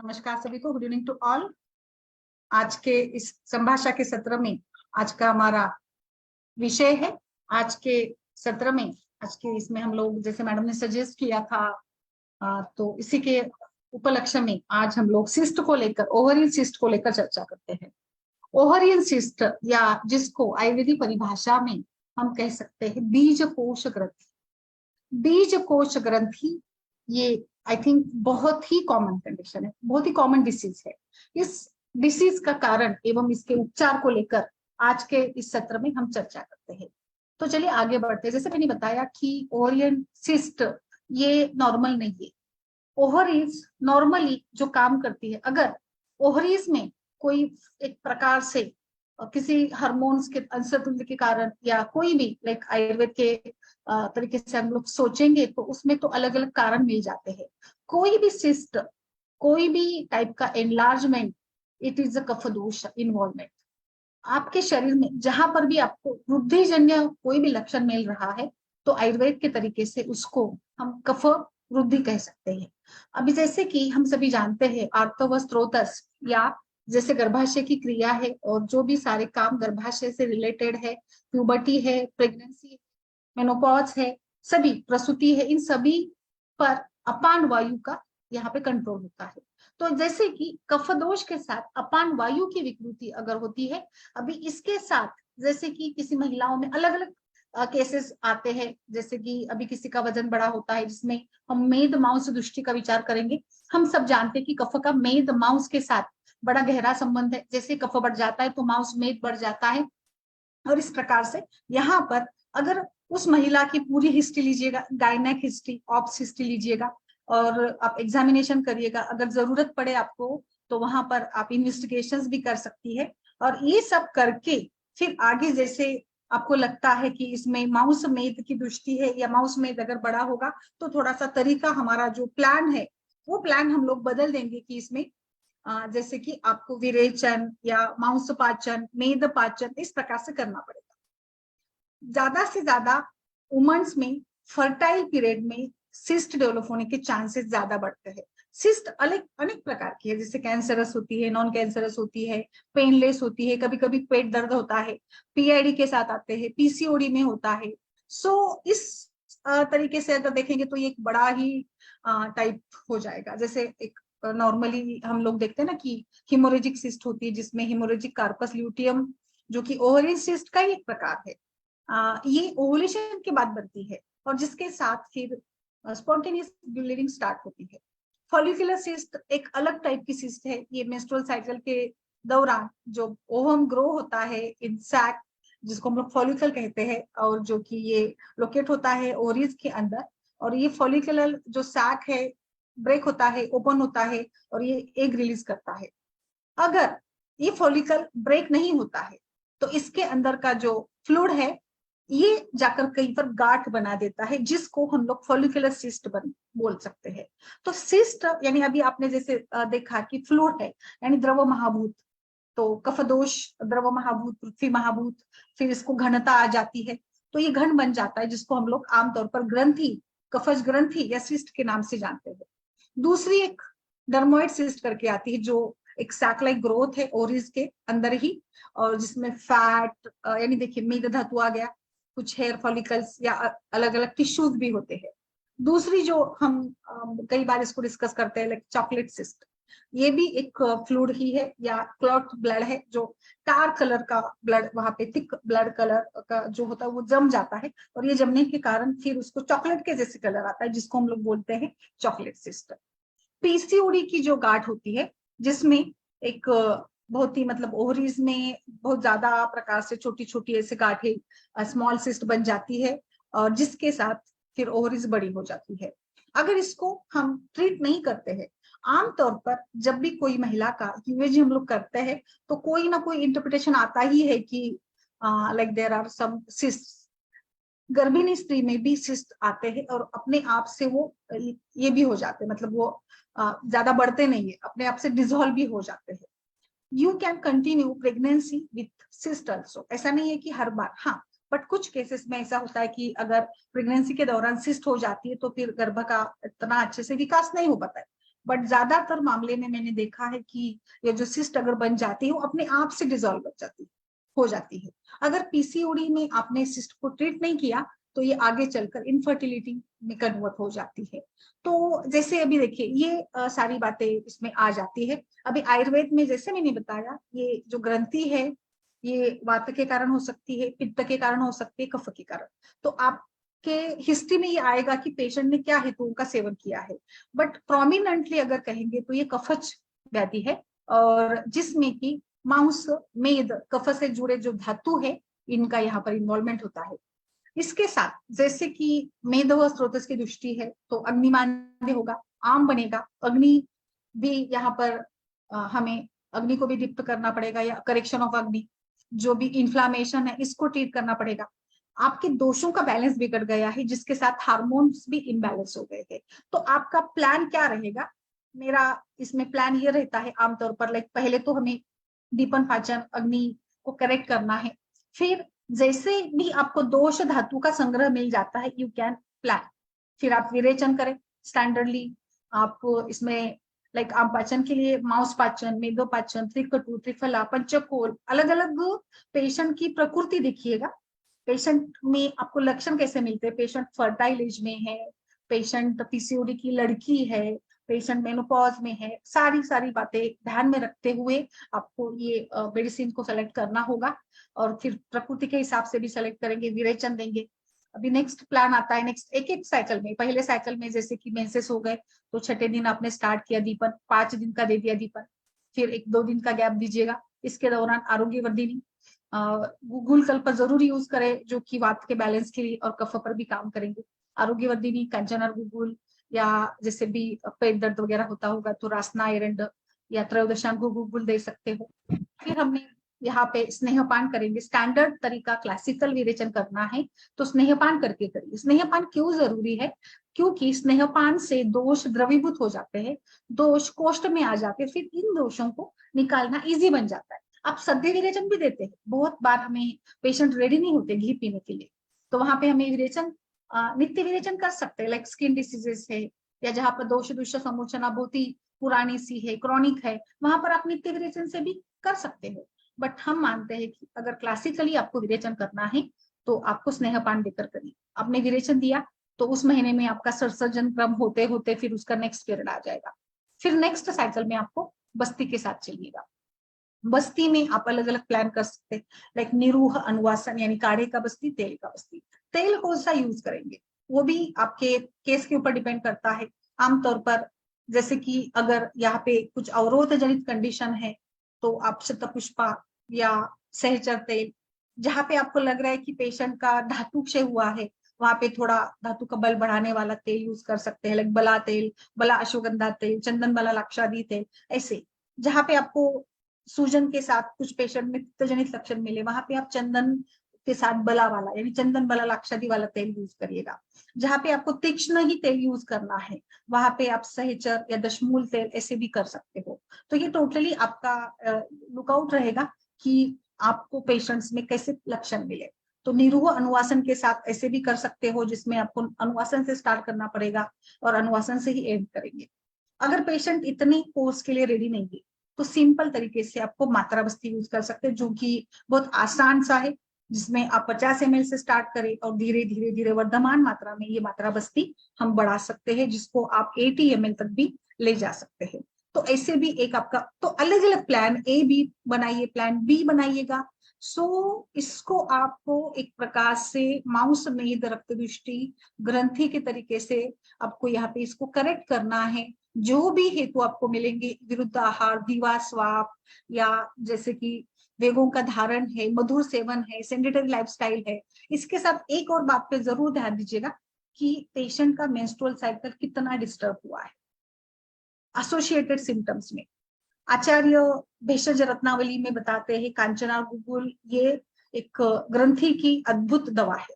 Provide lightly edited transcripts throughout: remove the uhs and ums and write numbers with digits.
नमस्कार सभी को, गुड इवनिंग टू ऑल। आज के इस संभाषा के सत्र में आज का हमारा विषय है। आज के सत्र में आज के इसमें हम लोग, जैसे मैडम ने सजेस्ट किया था, तो इसी के उपलक्ष्य में आज हम लोग सिस्ट को लेकर, ओवरियन सिस्ट को लेकर चर्चा करते हैं। ओवरियन सिस्ट, या जिसको आयुर्वेदिक परिभाषा में हम कह सकते हैं बीज कोश ग्रंथि। बीज कोश ग्रंथि ये आई थिंक बहुत ही कॉमन कंडीशन है, बहुत ही कॉमन डिसीज है। इस डिसीज का कारण एवं इसके उपचार को लेकर आज के इस सत्र में हम चर्चा करते हैं। तो चलिए आगे बढ़ते हैं। जैसे मैंने बताया कि ओवरियन सिस्ट ये नॉर्मल नहीं है। ओवरीज नॉर्मली जो काम करती है, अगर ओवरीज में कोई एक प्रकार से किसी हार्मोन्स के असंतुलन के कारण या कोई भी लाइक आयुर्वेद के तरीके से हम लोग सोचेंगे तो उसमें तो अलग अलग कारण मिल जाते हैं। कोई भी सिस्ट, कोई भी टाइप का एनलार्जमेंट, इट इज अ कफ दोष इन्वॉल्वमेंट। आपके शरीर में जहां पर भी आपको वृद्धिजन्य कोई भी लक्षण मिल रहा है तो आयुर्वेद के तरीके से उसको हम कफ वृद्धि कह सकते हैं। अभी जैसे कि हम सभी जानते हैं आर्तव स्त्रोतस, या जैसे गर्भाशय की क्रिया है और जो भी सारे काम गर्भाशय से रिलेटेड है, प्यूबर्टी है, प्रेगनेंसी, मेनोपॉज है, सभी प्रसूति है, इन सभी पर अपान वायु का यहाँ पे कंट्रोल होता है। तो जैसे कि कफ दोष के साथ अपान वायु की विकृति अगर होती है, अभी इसके साथ जैसे कि किसी महिलाओं में अलग अलग केसेस आते हैं, जैसे कि अभी किसी का वजन बड़ा होता है जिसमें हम मेद मांस दृष्टि का विचार करेंगे। हम सब जानते हैं कि कफ का मेद मांस के साथ बड़ा गहरा संबंध है। जैसे कफ बढ़ जाता है तो मांस मेद बढ़ जाता है, और इस प्रकार से यहाँ पर अगर उस महिला की पूरी हिस्ट्री लीजिएगा, गायनेक हिस्ट्री, ऑप्स हिस्ट्री लीजिएगा और आप एग्जामिनेशन करिएगा, अगर जरूरत पड़े आपको तो वहां पर आप इन्वेस्टिगेशंस भी कर सकती है। और ये सब करके फिर आगे जैसे आपको लगता है कि इसमें माउस मेद की दृष्टि है या माउस मेद अगर बड़ा होगा तो थोड़ा सा तरीका, हमारा जो प्लान है वो प्लान हम लोग बदल देंगे कि इसमें जैसे कि आपको विरेचन या मांस पाचन, मेद पाचन इस प्रकार से करना पड़ेगा। ज्यादा से ज्यादा वुमेन्स में फर्टाइल पीरियड में सिस्ट डेवलप होने के चांसेस ज्यादा बढ़ते हैं। सिस्ट अनेक अनेक प्रकार की है, जैसे कैंसरस होती है, नॉन कैंसरस होती है, पेनलेस होती है, कभी कभी पेट दर्द होता है, पीआईडी के साथ आते हैं, पीसीओडी में होता है। सो इस तरीके से अगर देखेंगे तो ये एक बड़ा ही टाइप हो जाएगा। जैसे एक नॉर्मली हम लोग देखते हैं ना कि हिमोरेजिक सिस्ट होती है, जिसमें हिमोरेजिक कार्पस ल्यूटियम जो कि ओवरियन सिस्ट का ही एक प्रकार है, ये ओवुलेशन के बाद बनती है और जिसके साथ फिर स्पॉन्टेनियस ब्लीडिंग स्टार्ट होती है। फॉलिकुलर सिस्ट एक अलग टाइप की सिस्ट है। ये मेंस्ट्रुअल साइकिल के दौरान जो ओवम ग्रो होता है इन सैक, जिसको हम लोग फॉलिकल कहते हैं, और जो कि ये लोकेट होता है ओवरीज के अंदर, और ये फॉलिकुलर जो सैक है ब्रेक होता है, ओपन होता है और ये एग रिलीज करता है। अगर ये फॉलिकल ब्रेक नहीं होता है तो इसके अंदर का जो फ्लूइड है ये जाकर कहीं पर गांठ बना देता है, जिसको हम लोग फॉलिकुलर सिस्ट बोल सकते हैं। तो सिस्ट यानी अभी आपने जैसे देखा कि फ्लूइड है यानी द्रव महाभूत, तो कफदोष द्रव महाभूत, पृथ्वी महाभूत, फिर इसको घनता आ जाती है तो ये घन बन जाता है, जिसको हम लोग आमतौर पर ग्रंथि, कफज ग्रंथि या सिस्ट के नाम से जानते हैं। दूसरी एक डर्मोइड सिस्ट करके आती है, जो एक सैक लाइक ग्रोथ है ओरिज के अंदर ही, और जिसमें फैट यानी देखिए मेद धातु आ गया, कुछ हेयर फॉलिकल्स या अलग अलग टिश्यूज भी होते हैं। दूसरी जो हम कई बार इसको डिस्कस करते हैं लाइक चॉकलेट सिस्ट, ये भी एक फ्लूइड ही है या क्लॉट ब्लड है, जो टार कलर का ब्लड, वहां पे थिक ब्लड कलर का जो होता है वो जम जाता है और ये जमने के कारण फिर उसको चॉकलेट के जैसे कलर आता है, जिसको हम लोग बोलते हैं चॉकलेट सिस्ट। पीसीओडी की जो गांठ होती है, जिसमें एक बहुत ही मतलब ओवरीज में बहुत ज्यादा प्रकार से छोटी छोटी ऐसे गांठें, स्मॉल सिस्ट बन जाती है और जिसके साथ फिर ओवरीज बड़ी हो जाती है। अगर इसको हम ट्रीट नहीं करते हैं, आमतौर पर जब भी कोई महिला का यूएजी हम लोग करते हैं तो कोई ना कोई इंटरप्रिटेशन आता ही है कि like there are some cyst. गर्भिणी स्त्री में भी सिस्ट आते हैं और अपने आप से वो ये भी हो जाते हैं, मतलब वो ज्यादा बढ़ते नहीं है, अपने आप से डिसॉल्व भी हो जाते हैं। You can continue pregnancy with cyst also, ऐसा नहीं है कि हर बार, हाँ, बट कुछ केसेस में ऐसा होता है कि अगर प्रेगनेंसी के दौरान सिस्ट हो जाती है तो फिर गर्भ का इतना अच्छे से विकास नहीं हो पाता है, बट ज्यादातर मामले में मैंने देखा है कि ये जो सिस्ट अगर बन जाती है वो अपने आप से डिसॉल्व हो जाती है। अगर पीसीओडी में आपने सिस्ट को ट्रीट नहीं किया तो ये आगे चलकर इनफर्टिलिटी में कन्वर्ट हो जाती है। तो जैसे अभी देखिए ये सारी बातें इसमें आ जाती है। अभी आयुर्वेद में जैसे मैंने बताया ये जो ग्रंथि है ये वात के कारण हो सकती है, पित्त के कारण हो सकती है, कफ के कारण। तो आपके हिस्ट्री में ये आएगा कि पेशेंट ने क्या हेतुओं का सेवन किया है। बट प्रोमिनेंटली अगर कहेंगे तो ये कफज व्याधि है, और जिसमें कि मांस, मेद, कफ से जुड़े जो धातु है इनका यहाँ पर इन्वॉल्वमेंट होता है। इसके साथ जैसे कि मेद व स्रोतस की दृष्टि है तो अग्निमान्य होगा, आम बनेगा। अग्नि भी यहाँ पर हमें अग्नि को भी डिप्ट करना पड़ेगा, या करेक्शन ऑफ अग्नि, जो भी इन्फ्लामेशन है इसको ट्रीट करना पड़ेगा। आपके दोषों का बैलेंस बिगड़ गया है जिसके साथ हार्मोन्स भी इम्बैलेंस हो गए हैं। तो आपका प्लान क्या रहेगा? मेरा इसमें प्लान ये रहता है आमतौर पर, लाइक पहले तो हमें दीपन पाचन अग्नि को करेक्ट करना है। फिर जैसे भी आपको दोष धातु का संग्रह मिल जाता है यू कैन प्लान, फिर आप विरेचन करें स्टैंडर्डली। आप इसमें लाइक आम पाचन के लिए मांस पाचन, मेदो पाचन, त्रिकटु, त्रिफला, पंचकोल, अलग अलग पेशेंट की प्रकृति देखिएगा। पेशेंट में आपको लक्षण कैसे मिलते हैं, पेशेंट फर्टाइल एज में है, पेशेंट पीसीओडी की लड़की है, पेशेंट मेनोपॉज में है, सारी सारी बातें ध्यान में रखते हुए आपको ये मेडिसिन को सेलेक्ट करना होगा। और फिर प्रकृति के हिसाब से भी सेलेक्ट करेंगे, विरेचन देंगे। अभी नेक्स्ट प्लान आता है, नेक्स्ट एक एक साइकिल में। पहले साइकिल में जैसे कि मेंसेस हो गए तो छठे दिन आपने स्टार्ट किया दीपन, 5 दिन का दे दिया दीपन, फिर 1-2 दिन का गैप दीजिएगा। इसके दौरान आरोग्य वर्धिनी गुगुल कल्प जरूर यूज करें जो कि वात के बैलेंस के लिए और कफ पर भी काम करेंगे। आरोग्य वर्धिनी, कंचनर गुगुल, या जैसे भी पेट दर्द वगैरह होता होगा तो रासना एरंड या त्रयोदशांग गुगुल दे सकते हो। फिर हमने यहाँ पे स्नेहपान करेंगे। स्टैंडर्ड तरीका क्लासिकल विरेचन करना है तो स्नेहपान करके करिए। स्नेहपान क्यों जरूरी है? क्योंकि स्नेहपान से दोष द्रवीभूत हो जाते हैं, दोष कोष्ठ में आ जाते हैं, फिर इन दोषों को निकालना इजी बन जाता है। आप सद्य विरेचन भी देते हैं, बहुत बार हमें पेशेंट रेडी नहीं होते घी पीने के लिए, तो वहां पे हमें विरेचन नित्य विरेचन कर सकते हैं। लाइक स्किन डिसीजेस है या जहाँ पर दोष दुष्ट समूचना बहुत ही पुरानी सी है, क्रॉनिक है, वहां पर आप नित्य विरेचन से भी कर सकते हो। बट हम मानते हैं कि अगर क्लासिकली आपको विरेचन करना है तो आपको स्नेहपान देकर करिए। आपने विरेचन दिया तो उस महीने में आपका संसर्जन क्रम होते होते फिर उसका नेक्स्ट पीरियड आ जाएगा। फिर नेक्स्ट साइकिल में आपको बस्ती के साथ चलिएगा। बस्ती में आप अलग अलग प्लान कर सकते हैं, लाइक निरूह अनुवासन यानी काढ़े का बस्ती, तेल का बस्ती। तेल कौन सा यूज करेंगे वो भी आपके केस के ऊपर डिपेंड करता है। आमतौर पर जैसे कि अगर यहाँ पे कुछ अवरोध जनित कंडीशन है तो आप शतपुष्पा या सहचर तेल, जहाँ पे आपको लग रहा है कि पेशेंट का धातु क्षय हुआ है वहां पे थोड़ा धातु का बल बढ़ाने वाला तेल यूज कर सकते हैं, लाइक बला तेल, बला अश्वगंधा तेल, चंदन बला लाक्षादी तेल। ऐसे जहाँ पे आपको सूजन के साथ कुछ पेशेंट में पित्तजनित लक्षण मिले वहां पे आप चंदन के साथ बला वाला यानी चंदन बला लाक्षादी वाला तेल यूज करिएगा। जहाँ पे आपको तीक्ष्ण ही तेल यूज करना है वहां पे आप सहचर या दशमूल तेल ऐसे भी कर सकते हो। तो ये टोटली आपका लुकआउट रहेगा कि आपको पेशेंट्स में कैसे लक्षण मिले। तो निरूह अनुवासन के साथ ऐसे भी कर सकते हो जिसमें आपको अनुवासन से स्टार्ट करना पड़ेगा और अनुवासन से ही एंड करेंगे। अगर पेशेंट इतनी कोर्स के लिए रेडी नहीं है तो सिंपल तरीके से आपको मात्रा बस्ती यूज कर सकते हैं, जो कि बहुत आसान सा है, जिसमें आप 50 ml से स्टार्ट करें और धीरे धीरे धीरे वर्धमान मात्रा में ये मात्रा बस्ती हम बढ़ा सकते हैं, जिसको आप 80 ml तक भी ले जा सकते हैं। तो ऐसे भी एक आपका तो अलग अलग प्लान ए बी बनाइए, प्लान बी बनाइएगा। सो इसको आपको एक प्रकार से माउस मेद रक्त दृष्टि ग्रंथि के तरीके से आपको यहाँ पे इसको करेक्ट करना है। जो भी हेतु आपको मिलेंगे, विरुद्ध आहार, दीवा स्वाप, या जैसे कि वेगों का धारण है, मधुर सेवन है, सेडेंटरी लाइफस्टाइल है, इसके साथ एक और बात पे जरूर ध्यान दीजिएगा कि पेशेंट का मेंस्ट्रुअल साइकिल कितना डिस्टर्ब हुआ है। एसोसिएटेड सिम्टम्स में आचार्य भेषज रत्नावली में बताते हैं कांचना गुगुल ये एक ग्रंथि की अद्भुत दवा है।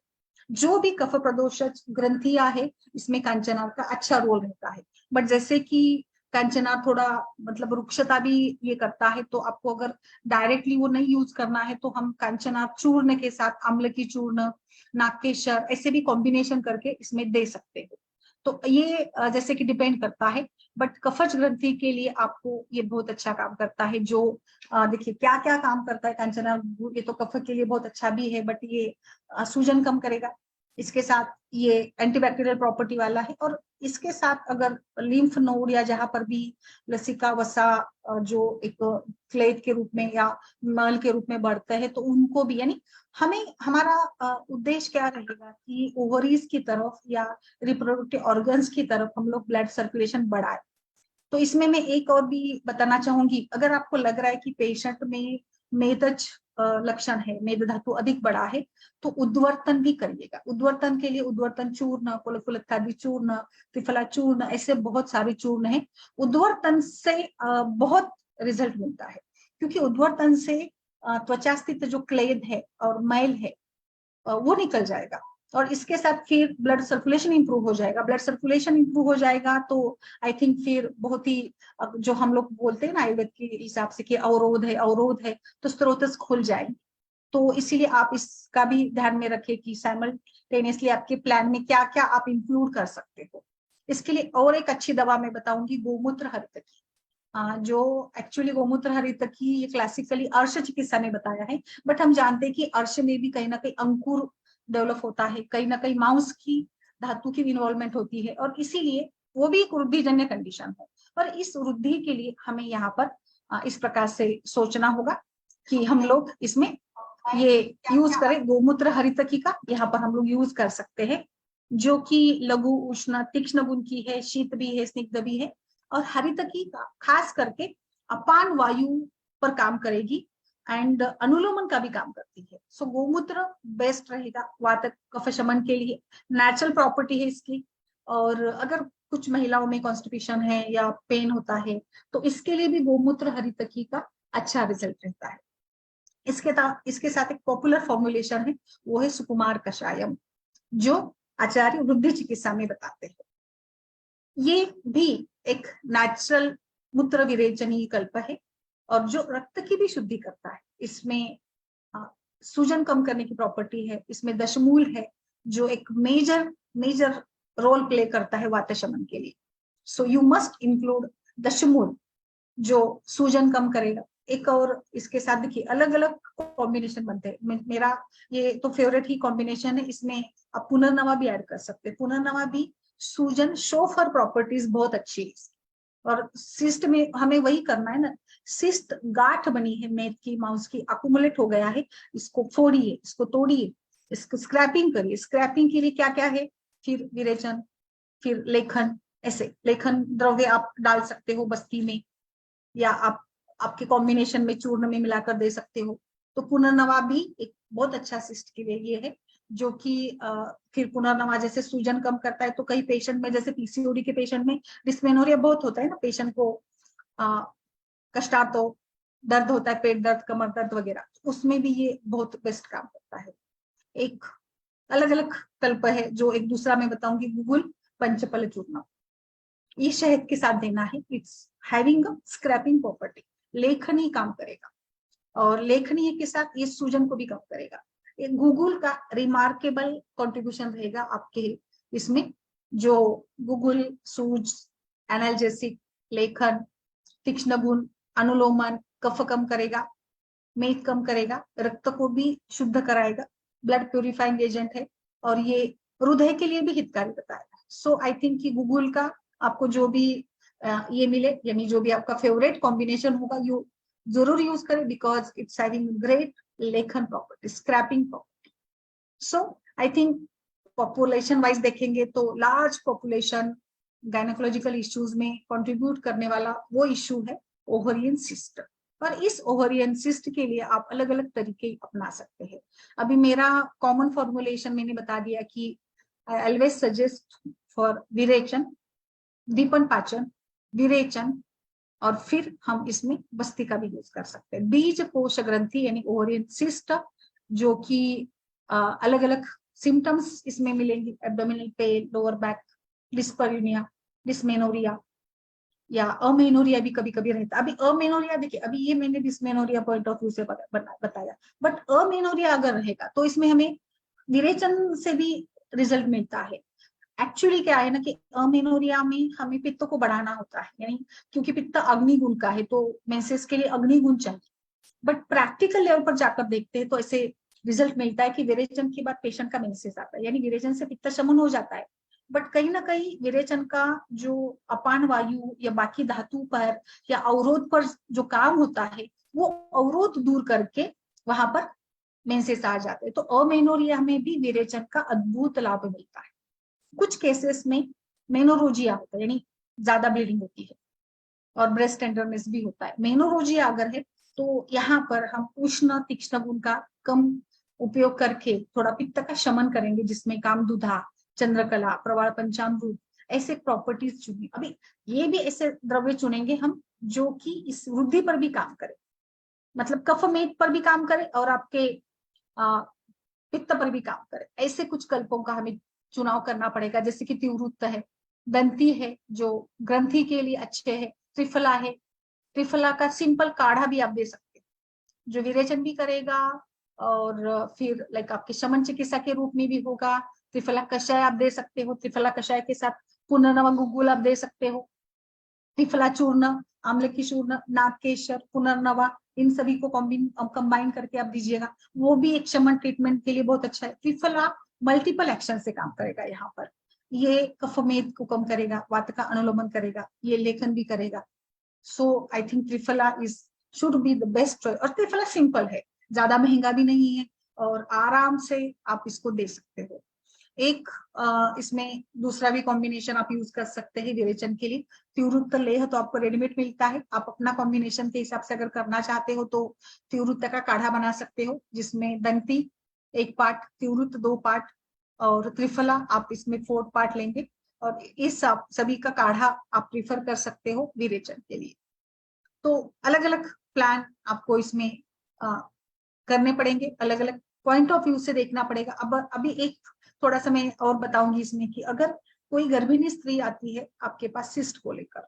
जो भी कफ प्रदोषक ग्रंथियां है इसमें कांचनार का अच्छा रोल रहता है। बट जैसे कि कांचनार थोड़ा मतलब रुक्षता भी ये करता है, तो आपको अगर डायरेक्टली वो नहीं यूज करना है तो हम कांचनार चूर्ण के साथ अम्ल की चूर्ण, नागकेशर ऐसे भी कॉम्बिनेशन करके इसमें दे सकते हो। तो ये जैसे कि डिपेंड करता है, बट कफज ग्रंथि के लिए आपको ये बहुत अच्छा काम करता है। जो देखिए क्या क्या काम करता है कांचना गुड़, ये तो कफ के लिए बहुत अच्छा भी है, बट ये सूजन कम करेगा। इसके साथ ये एंटीबैक्टीरियल प्रॉपर्टी वाला है, और इसके साथ अगर लिम्फ नोड या जहां पर भी लसिका वसा जो एक क्लेट के रूप में या मल के रूप में बढ़ता है, तो उनको भी, यानी हमें हमारा उद्देश्य क्या रहेगा कि ओवरीज की तरफ या रिप्रोडक्टिव ऑर्गन्स की तरफ हम लोग ब्लड सर्कुलेशन बढ़ाए। तो इसमें मैं एक और भी बताना चाहूंगी, अगर आपको लग रहा है कि पेशेंट में मेदज लक्षण है, मेद धातु अधिक बड़ा है, तो उद्वर्तन भी करिएगा। उद्वर्तन के लिए उद्वर्तन चूर्ण, कोलोफुलत्थादि चूर्ण, त्रिफला चूर्ण, ऐसे बहुत सारे चूर्ण है। उद्वर्तन से बहुत रिजल्ट मिलता है, क्योंकि उद्वर्तन से त्वचा स्थित जो क्लेद है और मैल है वो निकल जाएगा, और इसके साथ फिर ब्लड सर्कुलेशन इंप्रूव हो जाएगा। ब्लड सर्कुलेशन इंप्रूव हो जाएगा तो आई थिंक फिर बहुत ही जो हम लोग बोलते हैं ना आयुर्वेद के हिसाब से कि अवरोध है, तो स्त्रोतस खुल जाएंगे। तो इसीलिए आप इसका भी ध्यान में रखें कि साइमल्टेनियसली आपके प्लान में क्या क्या आप इंक्लूड कर सकते हो। इसके लिए और एक अच्छी दवा मैं बताऊंगी, गोमूत्र हरितकी। जो एक्चुअली गोमूत्र हरितकी ये क्लासिकली अर्श चिकित्सा ने बताया है, बट हम जानते हैं कि अर्श में भी कहीं ना कहीं अंकुर डेवलप होता है, कहीं ना कहीं माउस की धातु की इन्वॉल्वमेंट होती है, और इसीलिए वो भी एक वृद्धिजन्य कंडीशन है। और इस वृद्धि के लिए हमें यहाँ पर इस प्रकार से सोचना होगा कि हम लोग इसमें ये यूज करें। गोमूत्र हरितकी का यहाँ पर हम लोग यूज कर सकते हैं, जो कि लघु उष्ण तीक्ष्ण गुण की है, शीत भी है, स्निग्ध भी है, और हरितकी का खास करके अपान वायु पर काम करेगी एंड अनुलोमन का भी काम करती है। सो गोमूत्र बेस्ट रहेगा वात कफ शमन के लिए, नेचुरल प्रॉपर्टी है इसकी। और अगर कुछ महिलाओं में कॉन्स्टिपेशन है या पेन होता है, तो इसके लिए भी गोमूत्र हरितकी का अच्छा रिजल्ट रहता है। इसके साथ एक पॉपुलर फॉर्मुलेशन है, वो है सुकुमार कषायम, जो आचार्य वृद्धि चिकित्सा में बताते हैं। ये भी एक नेचुरल मूत्र विरेचनी कल्प है, और जो रक्त की भी शुद्धि करता है। इसमें सूजन कम करने की प्रॉपर्टी है। इसमें दशमूल है, जो एक मेजर रोल प्ले करता है वात शमन के लिए। सो यू मस्ट इंक्लूड दशमूल, जो सूजन कम करेगा। एक और इसके साथ देखिए अलग अलग कॉम्बिनेशन बनते हैं। मेरा ये तो फेवरेट ही कॉम्बिनेशन है, इसमें आप पुनर्नवा भी ऐड कर सकते हैं। पुनर्नवा भी सूजन शोफर प्रॉपर्टीज बहुत अच्छी है। और सिस्ट में हमें वही करना है ना, सिस्ट गांठ बनी है मेद की, माउस की, अकुमुलेट हो गया है, इसको फोड़िए, इसको तोड़िए, इसको स्क्रैपिंग करिए। स्क्रैपिंग के लिए क्या क्या है, फिर विरेचन, फिर लेखन, ऐसे लेखन द्रव्य आप डाल सकते हो बस्ती में, या आप आपके कॉम्बिनेशन में चूर्ण में मिलाकर दे सकते हो। तो पुनर्नवा भी एक बहुत अच्छा सिस्ट के लिए ये है, जो कि फिर पुनर्नवा जैसे सूजन कम करता है। तो कई पेशेंट में, जैसे पीसीओडी के पेशेंट में डिस्मेनोरिया बहुत होता है ना, पेशेंट को कष्टार्थ दर्द होता है, पेट दर्द, कमर दर्द वगैरह, उसमें भी ये बहुत बेस्ट काम करता है। एक अलग अलग कल्प है, जो एक दूसरा मैं बताऊंगी, गूगल पंचपल चूर्ण, ये शहद के साथ देना है। It's having a scraping property, लेखनी काम करेगा, और लेखनी के साथ ये सूजन को भी कम करेगा। एक गूगल का रिमार्केबल कंट्रीब्यूशन रहेगा आपके इसमें, जो गूगल सूज, एनाल्जेसिक, लेखन, तीक्ष्ण गुण, अनुलोमन, कफ कम करेगा, मेद कम करेगा, रक्त को भी शुद्ध कराएगा, ब्लड प्यूरिफाइंग एजेंट है, और ये हृदय के लिए भी हितकारी बताएगा। सो आई थिंक कि गूगल का आपको जो भी ये मिले, यानी जो भी आपका फेवरेट कॉम्बिनेशन होगा, यू जरूर यूज करें, बिकॉज इट्स हैविंग ग्रेट लेखन property, scraping property. So I think population wise देखेंगे तो लार्ज पॉपुलेशन गायनेकोलॉजिकल इश्यूज में कंट्रीब्यूट करने वाला वो इश्यू है ओवरियन सिस्ट। और इस ओवरियन सिस्ट के लिए आप अलग अलग तरीके अपना सकते हैं। अभी मेरा कॉमन फॉर्मुलेशन मैंने बता दिया कि आई ऑलवेज सजेस्ट फॉर विरेचन, दीपन पाचन, विरेचन, और फिर हम इसमें बस्ती का भी यूज कर सकते हैं। बीज कोश ग्रंथि यानी ओवरियन सिस्ट, जो कि अलग अलग सिम्टम्स इसमें मिलेंगे, abdominal pain, lower back, dyspareunia, dysmenorrhoea, या अमेनोरिया भी कभी कभी रहता है। अभी अमेनोरिया देखिए, अभी ये मैंने डिस्मेनोरिया पॉइंट ऑफ व्यू से बताया, बट अमेनोरिया अगर रहेगा तो इसमें हमें विरेचन से भी रिजल्ट मिलता है। एक्चुअली क्या है ना कि अमेनोरिया में हमें पित्त को बढ़ाना होता है, यानी क्योंकि पित्त अग्निगुण का है तो मेंसेस के लिए अग्निगुण चाहिए। बट प्रैक्टिकल लेवल पर जाकर देखते हैं तो ऐसे रिजल्ट मिलता है कि विरेचन के बाद पेशेंट का मेंसेस आता है, यानी विरेचन से पित्त शमन हो जाता है। बट कहीं ना कहीं विरेचन का जो अपान वायु या बाकी धातु पर या अवरोध पर जो काम होता है वो अवरोध दूर करके वहां पर मेंसेस आ जाते हैं। तो अमेनोरिया में भी विरेचन का अद्भुत लाभ मिलता है। कुछ केसेस में मेनोरोजिया होता है, यानी ज्यादा ब्लीडिंग होती है और ब्रेस्ट टेंडरनेस भी होता है। मेनोरोजिया अगर है तो यहाँ पर हम उष्ण तीक्ष्ण गुण का कम उपयोग करके थोड़ा पित्त का शमन करेंगे, जिसमें कामदुधा, चंद्रकला, प्रवाल पंचामृत ऐसे प्रॉपर्टीज चुनेंगे। अभी ये भी ऐसे द्रव्य चुनेंगे हम जो कि इस वृद्धि पर भी काम करे, मतलब कफमेट पर भी काम करे और आपके पित्त पर भी काम करे। ऐसे कुछ कल्पों का हमें चुनाव करना पड़ेगा, जैसे कि तिवृत्त है, दंती है जो ग्रंथि के लिए अच्छे है, त्रिफला है, त्रिफला का सिंपल काढ़ा भी आप दे सकते हैं जो विरेचन भी करेगा और फिर लाइक आपके शमन चिकित्सा के रूप में भी होगा। त्रिफला कषाय आप दे सकते हो, त्रिफला कषाय के साथ पुनर्नवा गुग्गुल आप दे सकते हो, त्रिफला चूर्ण, आंवले की चूर्ण, नागकेशर, पुनर्नवा, इन सभी को कंबाइन करके आप दीजिएगा, वो भी एक शमन ट्रीटमेंट के लिए बहुत अच्छा है। त्रिफला मल्टीपल एक्शन से काम करेगा यहाँ पर, ये कफमेद को कम करेगा, वात का अनुलोमन करेगा, ये लेखन भी करेगा। So I think triphala is should be the best choice. और त्रिफला सिंपल है, ज्यादा महंगा भी नहीं है और आराम से आप इसको दे सकते हो। एक इसमें दूसरा भी कॉम्बिनेशन आप यूज कर सकते हैं विरेचन के लिए। तिवृत्त लेह तो आपको रेडीमेड मिलता है, आप अपना कॉम्बिनेशन के हिसाब से अगर करना चाहते हो तो तिवृत्त का काढ़ा बना सकते हो, जिसमें दंती 1 पार्ट, तिवृत्त 2 पार्ट और त्रिफला आप इसमें 4 पार्ट लेंगे। और इस सभी का काढ़ा आप प्रीफर कर सकते हो विरेचन के लिए। तो अलग अलग प्लान आपको इसमें करने पड़ेंगे, अलग अलग पॉइंट ऑफ व्यू से देखना पड़ेगा। अब अभी एक थोड़ा सा मैं और बताऊंगी इसमें कि अगर कोई गर्भिणी स्त्री आती है आपके पास सिस्ट को लेकर,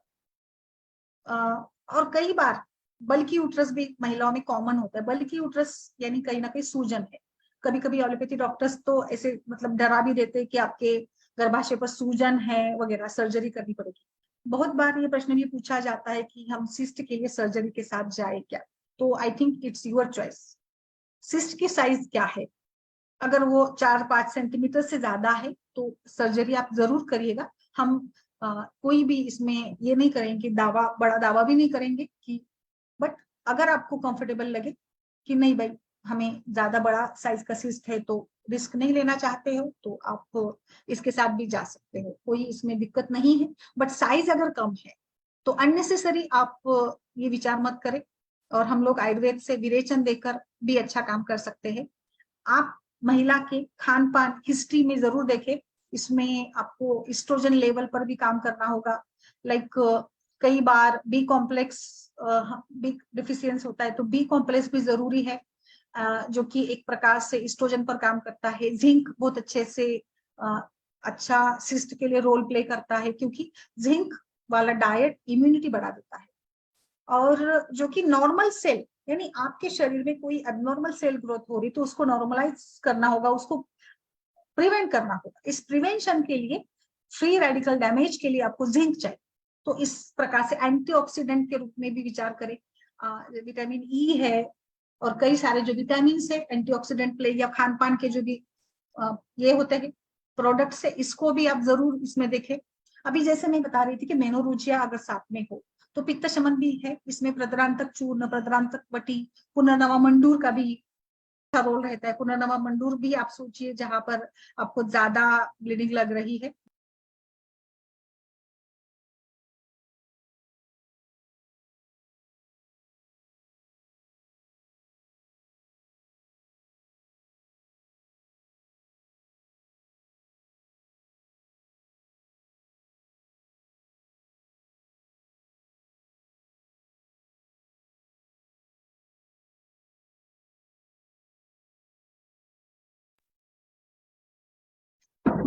और कई बार बल्कि यूट्रस भी महिलाओं में कॉमन होता है। बल्कि यूट्रस यानी कहीं ना कहीं सूजन है। कभी कभी एलोपैथी डॉक्टर्स तो ऐसे मतलब डरा भी देते हैं कि आपके गर्भाशय पर सूजन है वगैरह, सर्जरी करनी पड़ेगी। बहुत बार ये प्रश्न भी पूछा जाता है कि हम सिस्ट के लिए सर्जरी के साथ जाए क्या। तो I think it's your choice, cyst की साइज क्या है। अगर वो 4-5 सेंटीमीटर से ज्यादा है तो सर्जरी आप जरूर करिएगा। हम कोई भी इसमें ये नहीं करेंगे, दावा, बड़ा दावा भी नहीं करेंगे कि, बट अगर आपको कंफर्टेबल लगे कि नहीं भाई हमें ज्यादा बड़ा साइज का सिस्ट है तो रिस्क नहीं लेना चाहते हो तो आप इसके साथ भी जा सकते हो, कोई इसमें दिक्कत नहीं है। बट साइज अगर कम है तो अननेसेसरी आप ये विचार मत करें। और हम लोग आयुर्वेद से विरेचन देकर भी अच्छा काम कर सकते हैं। आप महिला के खान पान हिस्ट्री में जरूर देखें, इसमें आपको एस्ट्रोजन लेवल पर भी काम करना होगा। लाइक कई बार बी कॉम्प्लेक्स, बी डिफिशियंस होता है तो बी कॉम्प्लेक्स भी जरूरी है, जो कि एक प्रकार से एस्ट्रोजन पर काम करता है। जिंक बहुत अच्छे से अच्छा सिस्ट के लिए रोल प्ले करता है, क्योंकि जिंक वाला डाइट इम्यूनिटी बढ़ा देता है। और जो कि नॉर्मल सेल, यानी आपके शरीर में कोई एबनॉर्मल सेल ग्रोथ हो रही तो उसको नॉर्मलाइज करना होगा, उसको प्रिवेंट करना होगा। इस प्रिवेंशन के लिए, फ्री रेडिकल डैमेज के लिए आपको जिंक चाहिए। तो इस प्रकार से एंटीऑक्सीडेंट के रूप में भी विचार करें। विटामिन ई है और कई सारे जो विटामिन है एंटीऑक्सीडेंट प्ले, या खान पान के जो भी ये होते हैं प्रोडक्ट्स है, इसको भी आप जरूर इसमें देखें। अभी जैसे मैं बता रही थी कि मेनोरोजिया अगर साथ में हो तो पित्त शमन भी है, इसमें प्रद्रांतक चूर्ण, प्रद्रांतक वटी, पुनर्नवा मंडूर का भी अच्छा रोल रहता है। पुनर्नवा मंडूर भी आप सोचिए जहां पर आपको ज्यादा ब्लीडिंग लग रही है।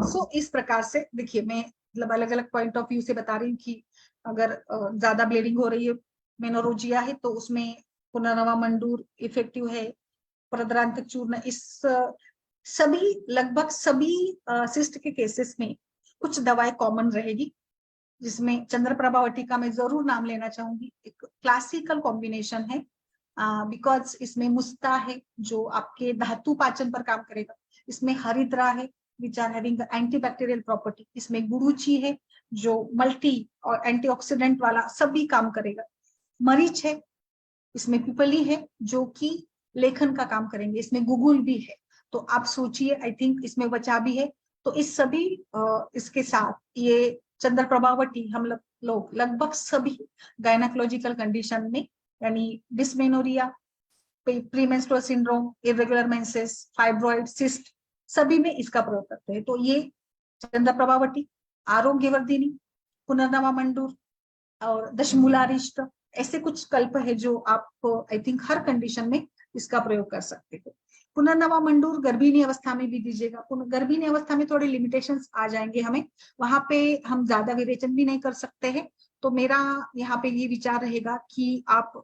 सो इस प्रकार से देखिए, मैं मतलब अलग अलग पॉइंट ऑफ व्यू से बता रही हूँ कि अगर ज्यादा ब्लीडिंग हो रही है, मेनोरोजिया है, तो उसमें पुनर्नवा मंडूर इफेक्टिव है। प्रद्रांतक चूर्ण, इस सभी लगभग सभी सिस्ट के केसेस में कुछ दवाएं कॉमन रहेगी, जिसमें चंद्रप्रभा वटिका में जरूर नाम लेना चाहूंगी। एक क्लासिकल कॉम्बिनेशन है, बिकॉज इसमें मुस्ता है जो आपके धातु पाचन पर काम करेगा, इसमें हरिद्रा है which are having antibacterial property, इसमें गुरुची है जो मल्टी और एंटीऑक्सीडेंट वाला सभी काम करेगा, मरीच है, इसमें पिपली है जो कि लेखन का काम करेंगे, इसमें गुगुल भी है। तो आप सोचिए, आई थिंक इसमें वचा भी है। तो इस सभी इसके साथ ये चंद्रप्रभावटी हम लोग लगभग सभी गायनाकोलॉजिकल कंडीशन में, यानी dysmenorrhoea, premenstrual syndrome, irregular menses, fibroid, cyst, सभी में इसका प्रयोग करते हैं। तो ये चंद्रप्रभावटी, आरोग्यवर्धिनी, पुनर्नवा मंडूर और दशमूलारिष्ट, ऐसे कुछ कल्प है जो आप आई थिंक हर कंडीशन में इसका प्रयोग कर सकते हो। पुनर्नवा मंडूर गर्भिणी अवस्था में भी दीजिएगा। गर्भिणी अवस्था में थोड़े लिमिटेशंस आ जाएंगे हमें, वहां पे हम ज्यादा विरेचन भी नहीं कर सकते हैं। तो मेरा यहाँ पे ये विचार रहेगा कि आप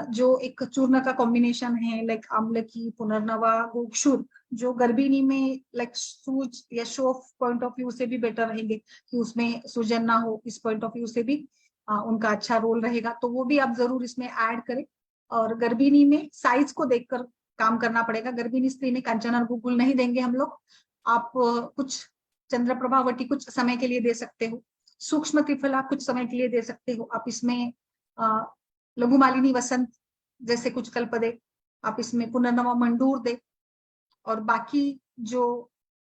जो एक चूर्ण का कॉम्बिनेशन है, लाइक आम्लकी, पुनर्नवा, गोक्षुर, जो गर्भिणी में लाइक सूज या शो पॉइंट ऑफ व्यू से भी बेटर रहेंगे कि उसमें सूजन ना हो, इस पॉइंट ऑफ व्यू से भी उनका अच्छा रोल रहेगा, तो वो भी आप जरूर इसमें ऐड करें। और गर्भिणी में साइज को देखकर काम करना पड़ेगा। गर्भिणी स्त्री में कांचन और गुगुल नहीं देंगे हम लोग। आप कुछ चंद्रप्रभावटी कुछ समय के लिए दे सकते हो, सूक्ष्म त्रिफला कुछ समय के लिए दे सकते हो। आप इसमें लघु मालिनी वसंत जैसे कुछ कल्प दे, आप इसमें पुनर्नवा मंडूर दे, और बाकी जो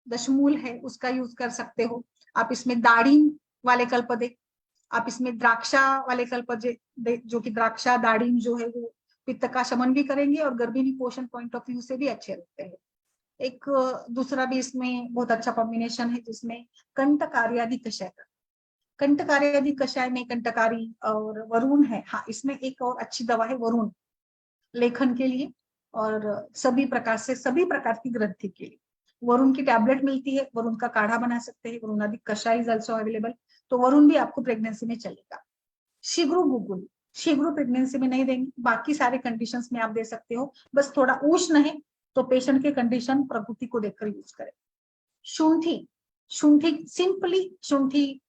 दशमूल है उसका यूज कर सकते हो। आप इसमें दाड़ीम वाले कल्प दे, आप इसमें द्राक्षा वाले कल्प जो कि द्राक्षा दाड़ीम जो है वो पित्त का शमन भी करेंगे और गर्भिणी पोषण पॉइंट ऑफ व्यू से भी अच्छे रहते हैं। एक दूसरा भी इसमें बहुत अच्छा कॉम्बिनेशन है जिसमें कंटकार्यादि कषाय, कंटकार्यादि कषाय में कंटकारी और वरुण है। हाँ, इसमें एक और अच्छी दवा है वरुण, लेखन के लिए और सभी प्रकार से सभी प्रकार की ग्रंथि के लिए वरुण की टैबलेट मिलती है, वरुण का काढ़ा बना सकते हैं, वरुणादि कषाय इज ऑल्सो अवेलेबल। तो वरुण भी आपको प्रेगनेंसी में चलेगा। शीघ्र गुगुल, शीघ्र प्रेगनेंसी में नहीं देंगे, बाकी सारे कंडीशंस में आप दे सकते हो, बस थोड़ा उष्ण है तो पेशेंट के कंडीशन प्रकृति को देखकर यूज करें। शुंठी, शुंठी सिंपली शुंठी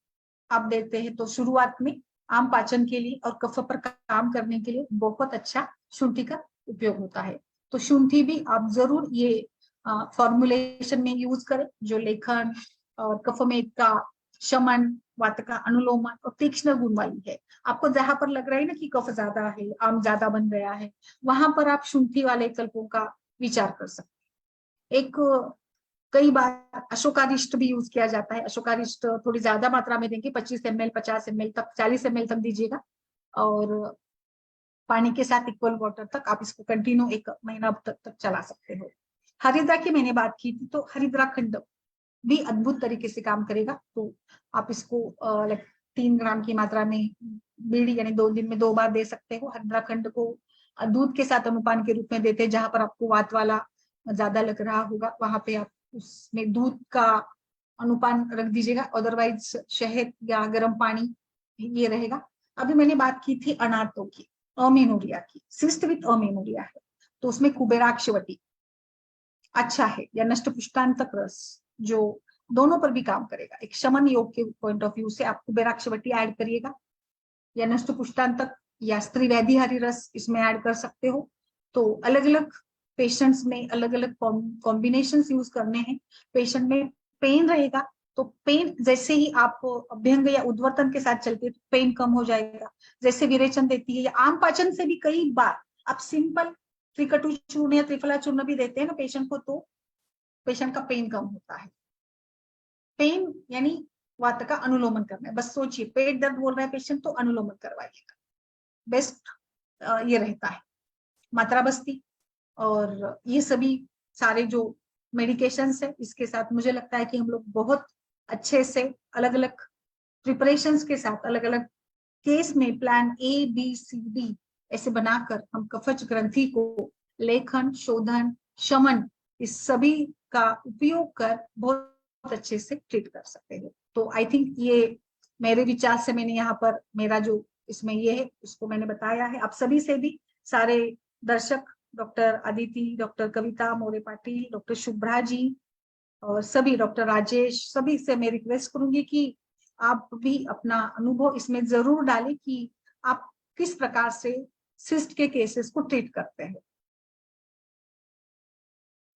आप देते हैं तो शुरुआत में आम पाचन के लिए और कफ पर काम करने के लिए बहुत अच्छा शुंठी का उपयोग होता है। तो शुंठी भी आप जरूर ये फॉर्मुलेशन में यूज करें, जो लेखन और कफ में का शमन, वात का अनुलोमन और तीक्ष्ण गुण वाली है। आपको जहां पर लग रहा है ना कि कफ ज्यादा है, आम ज्यादा बन गया है, वहां पर आप शुंठी वाले कल्पों का विचार कर सकते हैं। एक कई बार अशोकारिष्ट भी यूज किया जाता है। अशोकारिष्ट थोड़ी ज्यादा मात्रा में देंगे, 25 ml 50 ml तक, 40 ml तक दीजिएगा, और पानी के साथ इक्वल वाटर तक आप इसको कंटिन्यू 1 महीना तक चला सकते हो। हरिद्रा की मैंने बात की थी, तो हरिद्रा खंड भी अद्भुत तरीके से काम करेगा। तो आप इसको 3 ग्राम की मात्रा में बीड़ी यानी 2 दिन में 2 बार दे सकते हो। हरिद्रा खंड को दूध के साथ अनुपान के रूप में देते हैं, जहां पर आपको वात वाला ज्यादा लग रहा होगा वहां पे आप उसमें दूध का अनुपान रख दीजिएगा, अदरवाइज शहद या गर्म पानी ये रहेगा। अभी मैंने बात की थी अनार्थों की, अमेनोरिया की, सिस्ट विथ अमेनोरिया है, तो उसमें कुबेराक्षवटी अच्छा है, या नष्ट पुष्टांतक रस जो दोनों पर भी काम करेगा। एक शमन योग के पॉइंट ऑफ व्यू से आप कुबेराक्षवटी ऐड करिएगा, या नष्ट पुष्टांतक या स्त्रीवैदी हरी रस इसमें ऐड कर सकते हो। तो अलग अलग पेशेंट्स में अलग अलग कॉम्बिनेशन यूज करने हैं। पेशेंट में पेन रहेगा तो पेन जैसे ही आप अभ्यंग या उद्वर्तन के साथ चलते तो पेन कम हो जाएगा। जैसे विरेचन देती है या आम पाचन से भी कई बार आप सिंपल त्रिकटु चूर्ण या त्रिफला चूर्ण भी देते हैं ना पेशेंट को, तो पेशेंट का पेन कम होता है। पेन यानी वात का अनुलोमन करना है, बस सोचिए पेट दर्द बोल रहा है पेशेंट तो अनुलोमन करवाइएगा, बेस्ट ये रहता है। मात्रा बस्ती और ये सभी सारे जो मेडिकेशंस है, इसके साथ मुझे लगता है कि हम लोग बहुत अच्छे से अलग अलग प्रिपरेशंस के साथ अलग अलग केस में प्लान ABCD ऐसे बनाकर हम कफज ग्रंथि को लेखन, शोधन, शमन इस सभी का उपयोग कर बहुत अच्छे से ट्रीट कर सकते हैं। तो आई थिंक ये मेरे विचार से मैंने यहाँ पर मेरा जो इसमें ये है उसको मैंने बताया है। आप सभी से भी, सारे दर्शक, डॉक्टर अदिति, डॉक्टर कविता मोरे पाटिल, डॉक्टर शुभ्रा जी और सभी डॉक्टर राजेश, सभी से मैं रिक्वेस्ट करूंगी कि आप भी अपना अनुभव इसमें जरूर डालें कि आप किस प्रकार से सिस्ट के केसेस को ट्रीट करते हैं।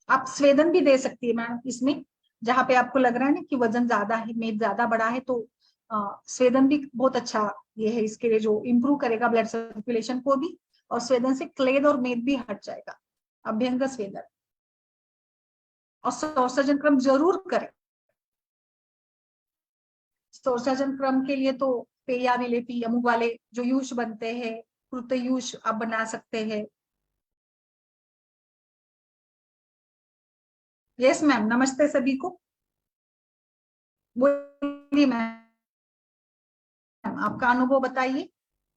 आप स्वेदन भी दे सकती है मैम इसमें, जहां पे आपको लग रहा है ना कि वजन ज्यादा है, मेद ज्यादा बड़ा है, तो स्वेदन भी बहुत अच्छा ये है इसके लिए, जो इम्प्रूव करेगा ब्लड सर्कुलेशन को भी, और स्वेदन से क्लेद और मेद भी हट जाएगा। अभ्यंग स्वेदन और सौसर्जन क्रम जरूर करें। सौसर्जन क्रम के लिए तो पेया विलेपी अमुक वाले जो यूश बनते हैं, कृत यूश आप बना सकते हैं। यस मैम, नमस्ते सभी को। बोलिए मैम, आपका अनुभव बताइए।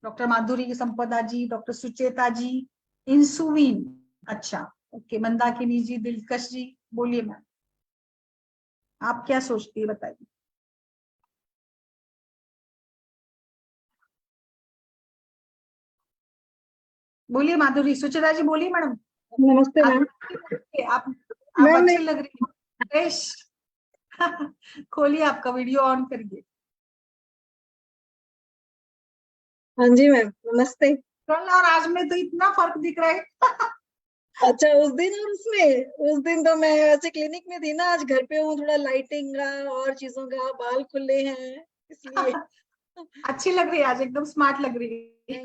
डॉक्टर माधुरी संपदा जी, डॉक्टर सुचेता जी, इंसुविन, अच्छा ओके, मंदाकिनी जी, दिलकश जी, बोलिए मैम, आप क्या सोचती है बताइए। बोलिए माधुरी, सुचेता जी बोलिए मैडम। नमस्ते मैम। आप मैम अच्छी लग रही है, फ्रेश। खोलिए, आपका वीडियो ऑन करिए। हाँ जी मैम, नमस्ते। कल और आज में तो इतना फर्क दिख रहा है। अच्छा, उस दिन और उसमें, उस दिन तो मैं वैसे क्लिनिक में थी ना, आज घर पे हूँ, थोड़ा लाइटिंग का और चीजों का, बाल खुले हैं इसलिए। अच्छी लग रही है आज, एकदम स्मार्ट लग रही है।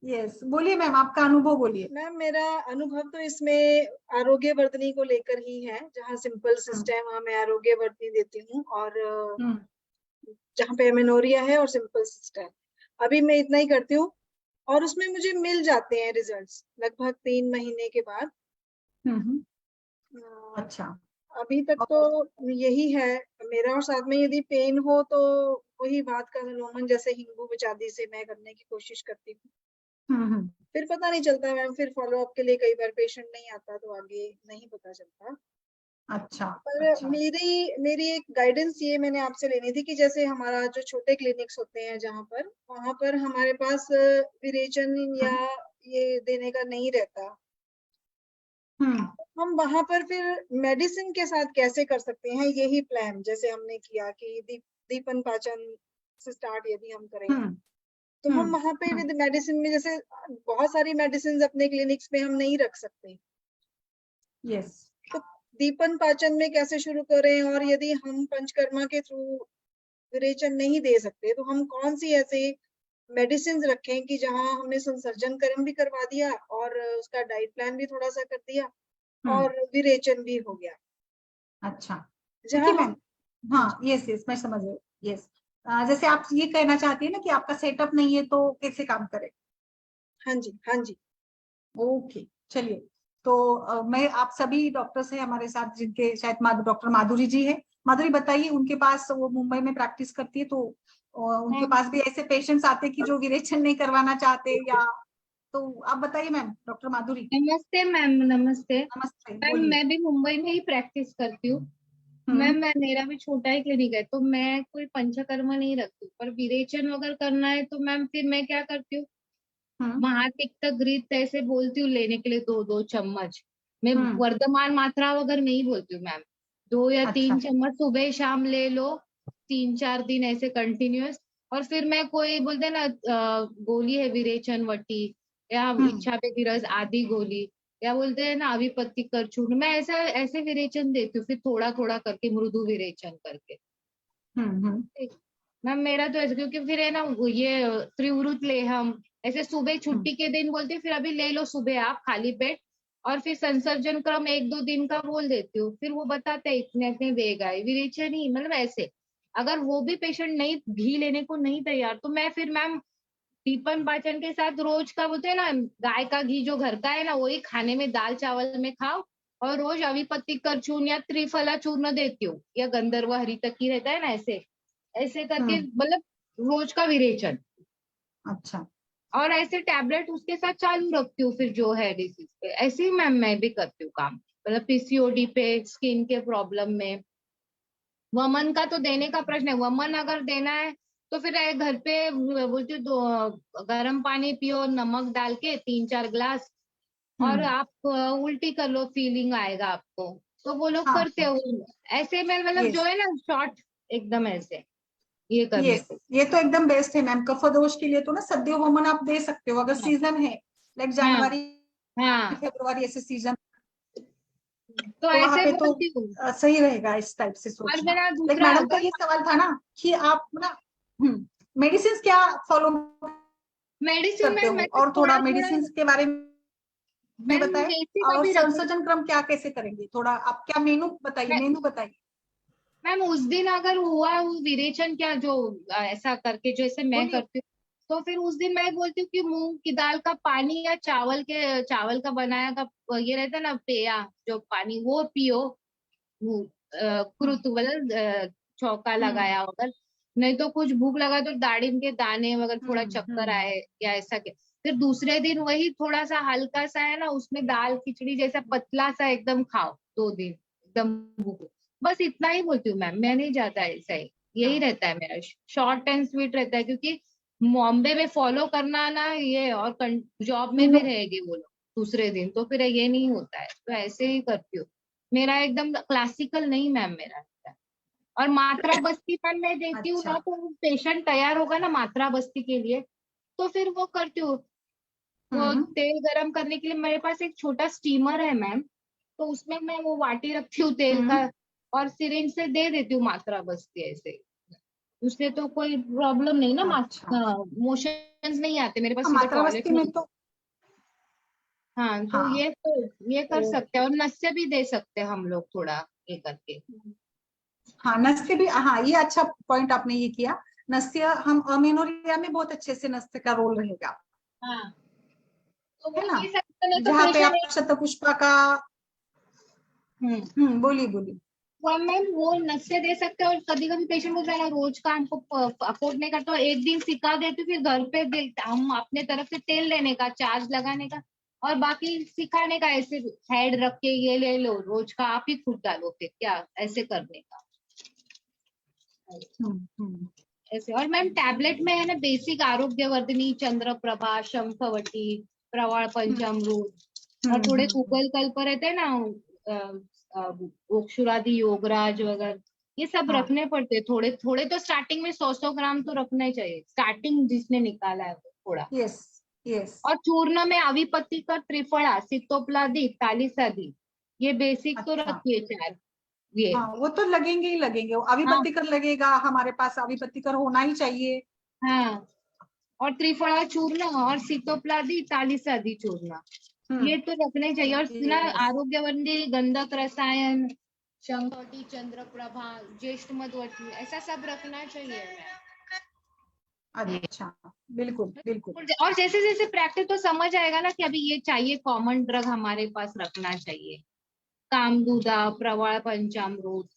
यस, बोलिए मैम, आपका अनुभव बोलिए। मैम मेरा अनुभव तो इसमें आरोग्य वर्धनी को लेकर ही है, जहाँ सिंपल सिस्ट है वहाँ मैं आरोग्य वर्धनी देती हूँ, और जहाँ पे एमेनोरिया है और सिंपल सिस्ट है, अभी मैं इतना ही करती हूँ। और उसमें मुझे मिल जाते हैं रिजल्ट्स लगभग 3 महीने के बाद। अच्छा, अभी तक तो यही है मेरा। और साथ में यदि पेन हो तो वही भात का रोमन जैसे हिंगू बिचादी से मैं करने की कोशिश करती हूँ। फिर पता नहीं चलता मैम, फिर फॉलो अप के लिए कई बार पेशेंट नहीं आता तो आगे नहीं पता चलता। अच्छा, पर अच्छा, मेरी एक गाइडेंस ये मैंने आपसे लेनी थी कि जैसे हमारा जो छोटे क्लिनिक्स होते हैं जहाँ पर, वहां पर हमारे पास विरेचन या ये देने का नहीं रहता, हम वहां पर फिर मेडिसिन के साथ कैसे कर सकते हैं यही प्लान, जैसे हमने किया कि दीपन पाचन से स्टार्ट यदि हम करें तो हम वहां पे विद मेडिसिन में, जैसे बहुत सारी मेडिसिन अपने क्लिनिक्स में हम नहीं रख सकते, यस, तो दीपन पाचन में कैसे शुरू करें, और यदि हम पंचकर्मा के थ्रू विरेचन नहीं दे सकते तो हम कौन सी ऐसे मेडिसिन रखें कि जहां हमने संसर्जन कर्म भी करवा दिया और उसका डाइट प्लान भी थोड़ा सा कर दिया और विरेचन भी हो गया। अच्छा, देखिए जहां मैम, हाँ यस यस, मैं समझ रही हूँ। यस, जैसे आप ये कहना चाहती है ना कि आपका सेटअप नहीं है तो कैसे काम करे। हाँ जी, हाँ जी। ओके, चलिए, तो मैं, आप सभी डॉक्टर्स हैं हमारे साथ जिनके शायद डॉक्टर माधुरी जी है। माधुरी बताइए, उनके पास, वो मुंबई में प्रैक्टिस करती है, तो उनके पास भी ऐसे पेशेंट्स आते हैं कि जो विरेचन नहीं करवाना चाहते, या तो आप बताइए मैम, डॉक्टर माधुरी। नमस्ते मैम, नमस्ते नमस्ते, मैम। बोलिए। मैं भी मुंबई में ही प्रैक्टिस करती हूँ मैम। मेरा भी छोटा ही क्लिनिक है, तो मैं कोई पंचकर्मा नहीं रखती हूँ, पर विरेचन अगर करना है तो मैम फिर मैं क्या करती हूँ, महातिक्त घृत ऐसे बोलती हूँ लेने के लिए 2-2 चम्मच। मैं वर्तमान मात्रा वगैरह नहीं बोलती हूँ मैम, 2 या 3 चम्मच सुबह शाम ले लो, 3-4 दिन ऐसे कंटिन्यूअस। और फिर मैं कोई बोलते हैं ना गोली है विरेचन वटी, या इच्छा पे गिरस आदि गोली, या बोलते हैं ना अविपत्ति कर चूर्ण, मैं ऐसा ऐसे विरेचन देती हूँ, फिर थोड़ा थोड़ा करके मृदु विरेचन करके। मैम मेरा तो ऐसे, क्योंकि फिर है ना ये त्रिवृत लेहम ऐसे सुबह छुट्टी के दिन बोलते हैं, फिर अभी ले लो सुबह आप खाली पेट, और फिर संसर्जन क्रम 1-2 दिन का बोल देती हूँ, फिर वो बताते हैं इतने इतने देगा विरेचन ही, मतलब ऐसे। अगर वो भी पेशेंट नहीं घी लेने को नहीं तैयार, तो मैं फिर मैम दीपन पाचन के साथ रोज का बोलते हैं ना, गाय का घी जो घर का है ना वही खाने में दाल चावल में खाओ, और रोज अविपत्ति कर चूर्ण या त्रिफला चूर्ण देती हूँ, या गंधर्व हरितकी रहता है ना, ऐसे ऐसे करके, मतलब रोज का विरेचन। अच्छा, और ऐसे टैबलेट उसके साथ चालू रखती हूँ फिर जो है डिसीज पे, ऐसे ही मैम मैं भी करती हूँ काम, मतलब पीसीओडी पे, स्किन के प्रॉब्लम में। वमन का तो देने का प्रश्न है, वमन अगर देना है तो फिर घर पे बोलती हूँ, गर्म पानी पियो नमक डाल के 3-4 ग्लास, और आप उल्टी कर लो, फीलिंग आएगा आपको, तो वो लोग हाँ, करते हो ऐसे में, मतलब Yes. जो है ना शॉर्ट एकदम ऐसे ये करने यस, को। ये तो एकदम बेस्ट है मैम। कफदोश के लिए तो ना सद्यो वमन आप दे सकते हो अगर हाँ सीजन है, लाइक हाँ जनवरी हाँ, फरवरी ऐसे सीजन, तो तो वहां ऐसे पे तो बोलती हूँ। सही रहेगा इस टाइप से और सोचना। मेरा लाइक दूसरा मैडम का अगर ये सवाल था ना कि आप ना मेडिसिन क्या फॉलो मेडिसिन करते में हो, मैं और थोड़ा थोड़ा थोड़ा मेडिसिन के बारे में मैम बताएं, बेसिक और अभी रखती संसर्जन क्रम क्या कैसे करेंगे, थोड़ा आप क्या मेनू बताइए, हूँ मेनू बताइए। मैम। उस दिन अगर हुआ वो विरेचन क्या जो ऐसा करके जैसे मैं बोलिए। करती हूँ, तो फिर उस दिन मैं बोलती हूँ कि मूंग की दाल का पानी या चावल का बनाया का ये रहता है ना पेया जो पानी वो पियो। वो, हम्म कुरुत मतलब चौका हम्म लगाया अगर, नहीं तो कुछ भूख लगा तो दाड़िम के दाने अगर थोड़ा चक्कर हम्म। आए या ऐसा के, फिर दूसरे दिन वही थोड़ा सा हल्का सा है ना उसमें दाल खिचड़ी जैसा पतला सा एकदम खाओ 2 दिन एकदम भूख। बस इतना ही बोलती हूँ मैम, मैं नहीं जाता ऐसा ही, यही हाँ, रहता है मेरा, शॉर्ट एंड स्वीट रहता है, क्योंकि बॉम्बे में फॉलो करना ना ये, और जॉब में भी रहेगी वो लोग दूसरे दिन, तो फिर ये नहीं होता है, तो ऐसे ही करती हूँ। मेरा एकदम क्लासिकल नहीं मैम मेरा रहता है। और मात्रा बस्ती मैम मैं देती हूँ अच्छा। ना, तो पेशेंट तैयार होगा ना मात्रा बस्ती के लिए, तो फिर वो करती हूँ। वो हम्म तेल गरम करने के लिए मेरे पास एक छोटा स्टीमर है मैम, तो उसमें मैं वो वाटी रखती हूँ तेल का, हम्म। और सिरिंज से दे देती हूँ मात्रा बस्ती ऐसे। उससे तो कोई प्रॉब्लम नहीं ना, अच्छा। मोशंस नहीं आते मेरे पास, हाँ, सीधे मात्रा टॉयलेट बस्ती में। में तो हाँ तो हाँ। ये कर तो सकते हैं, और नस्य भी दे सकते हैं हम लोग थोड़ा ये करके। हाँ, नस्य भी, हाँ ये अच्छा पॉइंट आपने ये किया। नस्य हम अमेनोरिया में बहुत अच्छे से नस्य का रोल रहेगा, हाँ तो वो है ना, दे सकते हैं, नहीं तो जहाँ पे प्रेशर आप शतपुष्पा का। है। बोलिए बोलिए। वो मैम वो नस्य दे सकते हैं, और कभी कभी पेशेंट बोलता है ना रोज का हमको अफोर्ड नहीं करते, एक दिन सिखा देते फिर घर पे हम अपने तरफ से तेल लेने का चार्ज लगाने का, और बाकी सिखाने का, ऐसे हेड रख के ये ले लो रोज का आप ही खुद डालो फिर क्या ऐसे करने का हम्म। ऐसे। और मैम टैबलेट में है ना बेसिक आरोग्यवर्धिनी, चंद्रप्रभा, शंखवटी, प्रवाल पंचामृत, और थोड़े हम्म। गूगल कल्प रहते हैं ना ओक्षुरादि योगराज वगैरह, ये सब हाँ, रखने पड़ते हैं थोड़े थोड़े, तो स्टार्टिंग में 100 ग्राम तो रखना ही चाहिए, स्टार्टिंग जिसने निकाला है वो थोड़ा। Yes yes. और चूर्ण में अविपत्ति का त्रिफला, सितोपलादी, तालिसादी, ये बेसिक तो अच्छा। रखिए 4 ये। हाँ, वो तो लगेंगे ही लगेंगे, अभी हाँ बत्ती कर लगेगा, हमारे पास अभी बत्ती कर होना ही चाहिए। हाँ, और त्रिफला चूर्ण और सितोपलादी तालिसादी चूर्ण, ये तो रखने चाहिए। और ना यस। आरोग्यवर्धी, गंधक रसायन, शंखवटी, चंद्रप्रभा, ज्येष्ठ मधुवती, ऐसा सब रखना चाहिए मैम। अच्छा, बिल्कुल बिल्कुल। और जैसे जैसे प्रैक्टिस तो समझ आएगा ना कि अभी ये चाहिए, कॉमन ड्रग हमारे पास रखना चाहिए, कामदूदा, प्रवाल पंचामृत,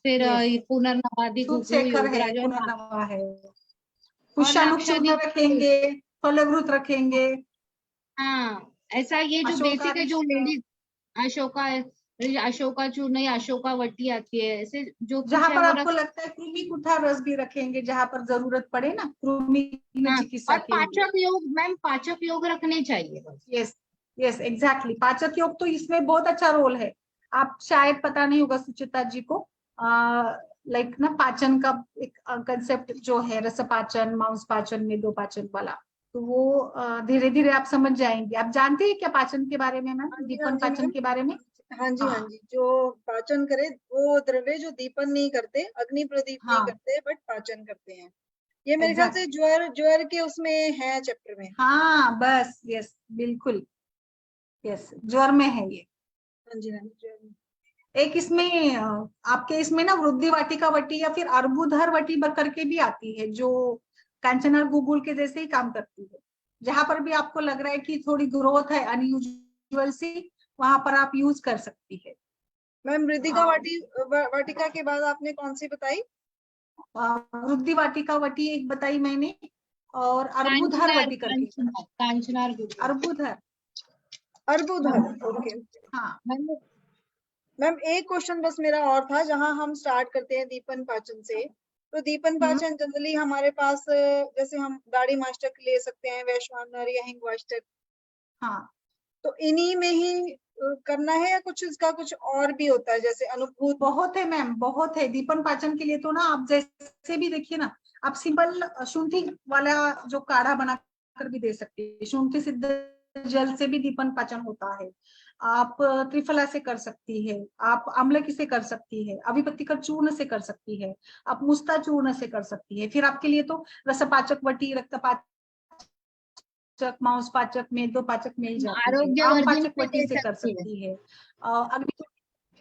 फिर यस, पुनर्नवादि, दूध घुघु, शेखर है, योगराज, पुनर्नवा है, और पुष्यानुक चूर्ण नाक्षादी। रखेंगे, फलभृत रखेंगे, हाँ ऐसा, ये जो बेसिक है, अशोकादि। जो लेडीज अशोका अशोका चूर्ण या अशोकावटी आती है, ऐसे जो जहां कुछ है पर वो आपको रख। लगता है कृमि कुठा रस भी रखेंगे, जहां पर जरूरत पड़े ना कृमि हाँ, चिकित्सा और के लिए। पाचक योग मैम, पाचक योग रखने चाहिए बस। यस यस, एग्जैक्टली, पाचक योग तो इसमें बहुत अच्छा रोल है। आप शायद पता नहीं होगा सुचिता जी को, लाइक ना पाचन का एक कंसेप्ट जो है, रस पाचन, मांस पाचन, मेदो पाचन वाला, तो वो धीरे धीरे आप समझ जाएंगे। आप जानते हैं क्या पाचन के बारे में मैम, हाँ दीपन जी पाचन मैम। के बारे में? हाँ जी हाँ हाँ जी, जो पाचन करे वो द्रव्य जो दीपन नहीं करते, अग्नि प्रदीप नहीं हाँ, करते, बट पाचन करते हैं। ये मेरे ख्याल से एग्जैक्ट, ज्वर ज्वर के उसमें है चैप्टर में। हाँ बस, यस बिल्कुल, यस ज्वर में है ये। हाँ जी हाँ जी, ज्वर में। एक इसमें आपके इसमें ना वृद्धि वाटिका वटी या फिर अर्बुदर वटी करके भी आती है, जो कांचनार गुगुल के जैसे ही काम करती है। जहां पर भी आपको लग रहा है कि थोड़ी ग्रोथ है अनयूजुअल सी, वहां पर आप यूज कर सकती है। मैम मृदिका वाटिका के बाद आपने कौन सी बताई? वृद्धि वाटिका वटी एक बताई मैंने, और अर्बुदर कांचनार वटी करके एक कांचनार कांचनार गुरु। अर्बुदर। अर्बुदर, ओके। हाँ मैम मैम एक क्वेश्चन बस मेरा और था, जहां हम स्टार्ट करते हैं दीपन पाचन से, तो दीपन हम्म पाचन जनरली हमारे पास जैसे हम दाढ़ी मास्टक ले सकते हैं, वैश्वानर या हिंग वाष्टक, हाँ तो इन्हीं में ही करना है या कुछ इसका कुछ और भी होता है, जैसे अनुभूत? बहुत है मैम, बहुत है। दीपन पाचन के लिए तो ना आप जैसे भी देखिए ना, आप सिंपल शुंठी वाला जो काढ़ा बना कर भी दे सकते हैं, शुंठी सिद्ध जल से भी दीपन पाचन होता है। आप त्रिफला से कर सकती है, आप आमलकी से कर सकती है, अभिपत्तिकर चूर्ण से कर सकती है, आप मुस्ता चूर्ण से कर सकती है। फिर आपके लिए तो रसपाचक वटी, रक्तपाचक, मांसपाचक, मेदोपाचक मिल जाती है। आम आरोग्यवर्धिनी पाचक में वटी ले से कर सकती है। सकती है।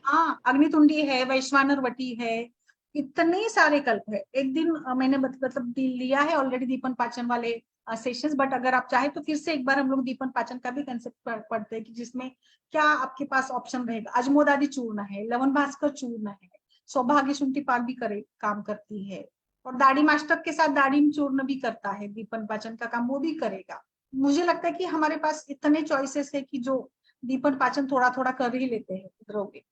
हाँ, अग्नितुंडी है, वैश्वानर वटी है, इतने सारे कल्प है। एक दिन मैंने मतलब लिया है ऑलरेडी दीपन पाचन वाले सेशंस, बट अगर आप चाहे तो फिर से एक बार हम लोग दीपन पाचन का भी कंसेप्ट पढ़ते हैं कि जिसमें क्या आपके पास ऑप्शन रहेगा। अजमोदादी चूर्ण है, लवन भास्कर चूर्ण है, सौभाग्य शुंठी पाक भी करे काम करती है, और दाढ़ी मास्टक के साथ दाढ़ी चूर्ण भी करता है, दीपन पाचन का काम वो भी करेगा। मुझे लगता है कि हमारे पास इतने चॉइसेस है कि जो दीपन पाचन थोड़ा थोड़ा कर ही लेते हैं रोगी।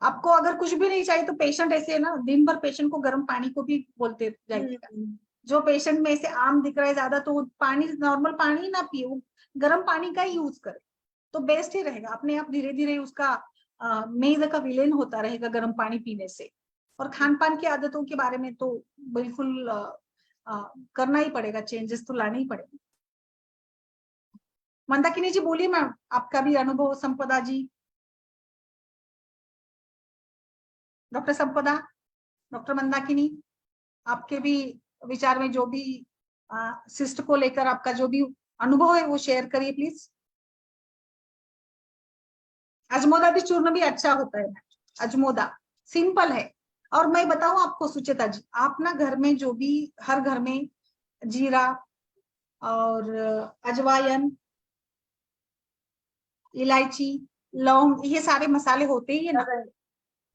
आपको अगर कुछ भी नहीं चाहिए तो पेशेंट ऐसे है ना, दिन भर पेशेंट को गर्म पानी को भी बोलते जाइएगा। जो पेशेंट में से आम दिख रहा है ज्यादा, तो पानी, नॉर्मल पानी ना पिए, गर्म पानी का ही यूज करे तो बेस्ट ही रहेगा। अपने आप धीरे धीरे उसका मेद का विलेन होता रहेगा गर्म पानी पीने से। और खान पान की आदतों के बारे में तो बिल्कुल करना ही पड़ेगा, चेंजेस तो लाने ही पड़ेगा। मंदाकिनी जी बोलिए मैम, आपका भी अनुभव। संपदा जी, डॉक्टर संपदा, डॉक्टर मंदाकिनी, आपके भी विचार में जो भी सिस्ट को लेकर आपका जो भी अनुभव है वो शेयर करिए प्लीज। अजमोदा भी चूर्ण भी अच्छा होता है, अजमोदा सिंपल है। और मैं बताऊं आपको सुचेता जी, आप ना घर में जो भी, हर घर में जीरा और अजवाइन, इलायची, लौंग, ये सारे मसाले होते ही है ना,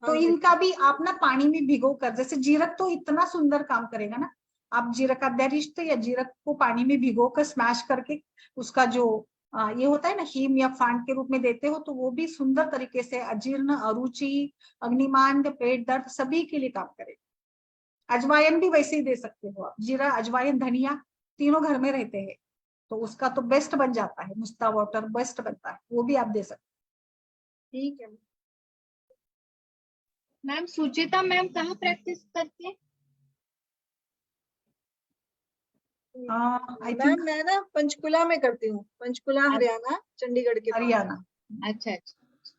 तो इनका भी आप ना पानी में भिगो कर, जैसे जीरक तो इतना सुंदर काम करेगा ना, आप जीरक का दरिष्ट या जीरक को पानी में भिगो कर स्मैश करके उसका जो ये होता है ना हीम या फांड के रूप में देते हो, तो वो भी सुंदर तरीके से अजीर्ण, अरुचि, अग्निमांद, पेट दर्द सभी के लिए काम करेगा। अजवाइन भी वैसे ही दे सकते हो आप, जीरा, अजवाइन, धनिया तीनों घर में रहते हैं, तो उसका तो बेस्ट बन जाता है, मुस्ता वाटर बेस्ट बनता है, वो भी आप दे सकते। ठीक है मैम। सुचिता मैम कहाँ प्रैक्टिस करती है? आई मैम थिंक मैं ना पंचकुला में करती हूँ, पंचकुला हरियाणा, चंडीगढ़ के पास। हरियाणा। अच्छा अच्छा।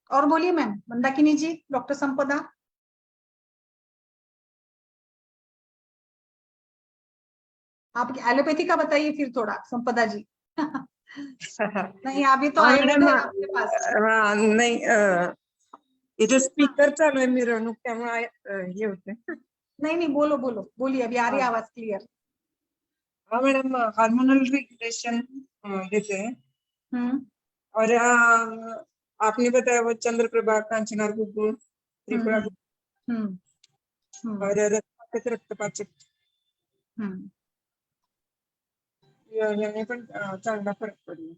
और बोलिए मैम मंदाकिनी जी, डॉक्टर संपदा। आप एलोपैथी का बताइए फिर थोड़ा, संपदा जी। नहीं अभी तो आयुर्वेद है आपके पास। हाँ नाही, इथे स्पीकर चालू आहे मिरवणूक, त्यामुळे हे होते. नहीं नहीं, बोलो बोलो, बोलिए, अभी आ रही हाँ। आवाज क्लियर। हाँ मैडम, हार्मोनल रेगुलेशन देते हैं। और आपने बताया वो चंद्रप्रभा, कांचनार गुग्गुळ, त्रिपुरा और रक्तपाचक, याने पण चांगला फरक पडला।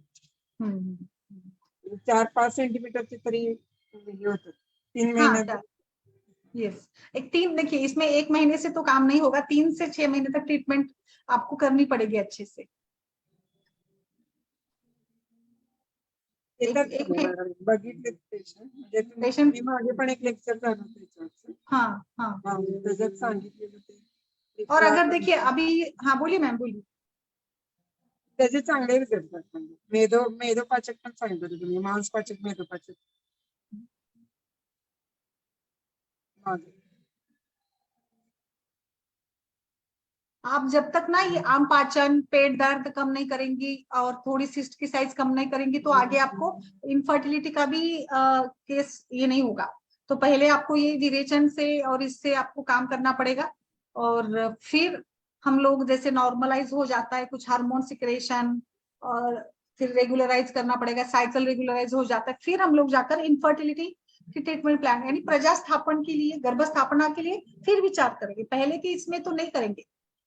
4-5 सेंटीमीटरचे तरी हे होतं 3 महिन्यात। यस, एक 3, देखिए इसमें 1 महीने से तो काम नहीं होगा, 3 से 6 महीने तक ट्रीटमेंट आपको करनी पड़ेगी अच्छे से। बघितले पेशंट, मागे पण एक लेक्चर झालं त्याच्यावरचं। हाँ हाँ, त्याच्यात सांगितलेलं ते। और अगर देखिए अभी, हाँ बोलिए मैम, बोलिए। त्याचे चांगले रिझल्ट आहेत, मेदोपाचक पण सांगितलं तुम्ही, मांसपाचक, मेदोपाचक। आप जब तक ना ये आम पाचन, पेट दर्द कम नहीं करेंगी और थोड़ी सिस्ट की साइज कम नहीं करेंगी, तो आगे आपको इनफर्टिलिटी का भी केस ये नहीं होगा। तो पहले आपको ये विरेचन से और इससे आपको काम करना पड़ेगा, और फिर हम लोग जैसे नॉर्मलाइज हो जाता है कुछ हार्मोन सिक्रेशन, और फिर रेगुलराइज करना पड़ेगा, साइकिल रेगुलराइज हो जाता है, फिर हम लोग जाकर इनफर्टिलिटी की ट्रीटमेंट प्लान यानी प्रजास्थापन के लिए, गर्भस्थापना के लिए फिर विचार करेंगे। पहले के इसमें तो नहीं करेंगे,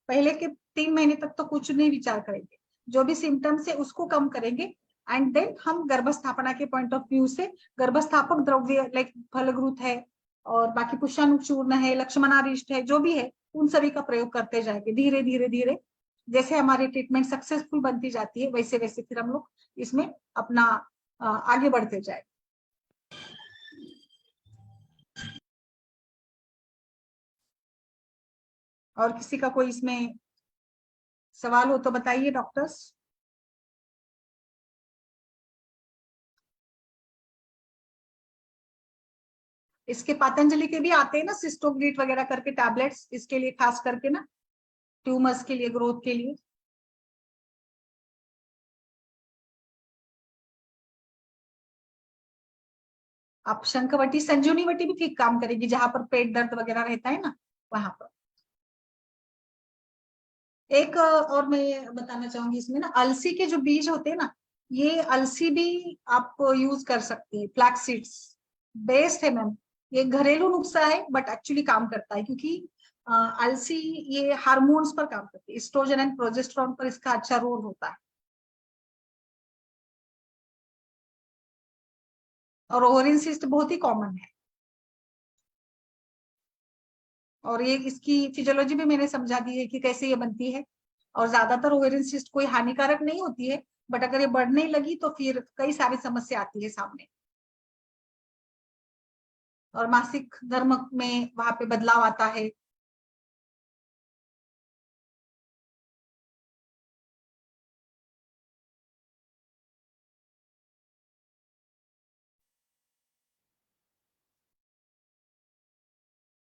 पहले के 3 महीने तक तो कुछ नहीं विचार करेंगे, जो भी सिम्टम्स है उसको कम करेंगे, एंड देन हम गर्भस्थापना के पॉइंट ऑफ व्यू से गर्भस्थापक द्रव्य लाइक फलग्रुत है और बाकी पुष्पाणु चूर्ण है, लक्ष्मणारिष्ट है, जो भी है उन सभी का प्रयोग करते जाएंगे धीरे धीरे धीरे। जैसे हमारी ट्रीटमेंट सक्सेसफुल बनती जाती है वैसे वैसे फिर हम लोग इसमें अपना आगे बढ़ते जाए। और किसी का कोई इसमें सवाल हो तो बताइए डॉक्टर्स। इसके पतंजलि के भी आते हैं ना सिस्टोग्रीट वगैरह करके टैबलेट्स, इसके लिए खास करके ना ट्यूमर्स के लिए, ग्रोथ के लिए। आप शंखवटी संजीवनी वटी भी ठीक काम करेगी, जहां पर पेट दर्द वगैरह रहता है ना वहां पर। एक और मैं बताना चाहूंगी इसमें ना, अलसी के जो बीज होते हैं ना, ये अलसी भी आप यूज कर सकती है। फ्लैक्स सीड्स बेस्ट है मैम, ये घरेलू नुस्खा है बट एक्चुअली काम करता है, क्योंकि अलसी ये हार्मोन्स पर काम करती है, एस्ट्रोजन एंड प्रोजेस्टेरोन पर इसका अच्छा रोल होता है। और ओवरिन सिस्ट बहुत ही कॉमन है, और ये इसकी फिजियोलॉजी भी मैंने समझा दी है कि कैसे ये बनती है। और ज्यादातर ओवेरियन सिस्ट कोई हानिकारक नहीं होती है, बट अगर ये बढ़ने लगी तो फिर कई सारी समस्या आती है सामने, और मासिक धर्म में वहां पे बदलाव आता है।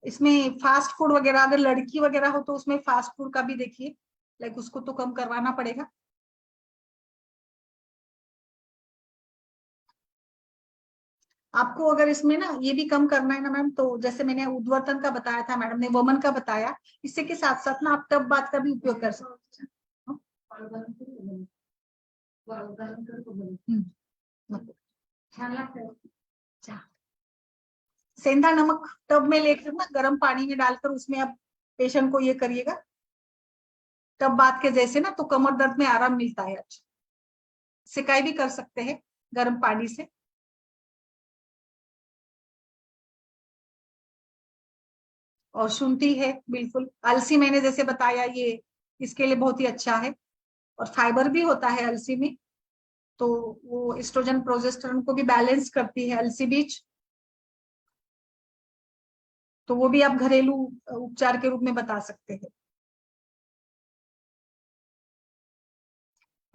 इसमें फास्ट फूड वगैरह, अगर लड़की वगैरह हो तो उसमें फास्ट फूड का भी देखिए, लाइक उसको तो कम करवाना पड़ेगा। आपको अगर इसमें ना ये भी कम करना है ना मैम, तो जैसे मैंने उद्वर्तन का बताया था, मैडम ने वमन का बताया, इससे के साथ साथ ना आप टब बात का भी उपयोग कर सकते हैं। सेंधा नमक टब में लेकर ना गर्म पानी में डालकर उसमें आप पेशेंट को ये करिएगा टब बात के जैसे ना, तो कमर दर्द में आराम मिलता है। अच्छा, सिकाई भी कर सकते हैं गर्म पानी से। और शुंठी है बिल्कुल, अलसी मैंने जैसे बताया ये इसके लिए बहुत ही अच्छा है, और फाइबर भी होता है अलसी में, तो वो एस्ट्रोजन प्रोजेस्टेरोन को भी बैलेंस करती है अलसी बीज, तो वो भी आप घरेलू उपचार के रूप में बता सकते हैं।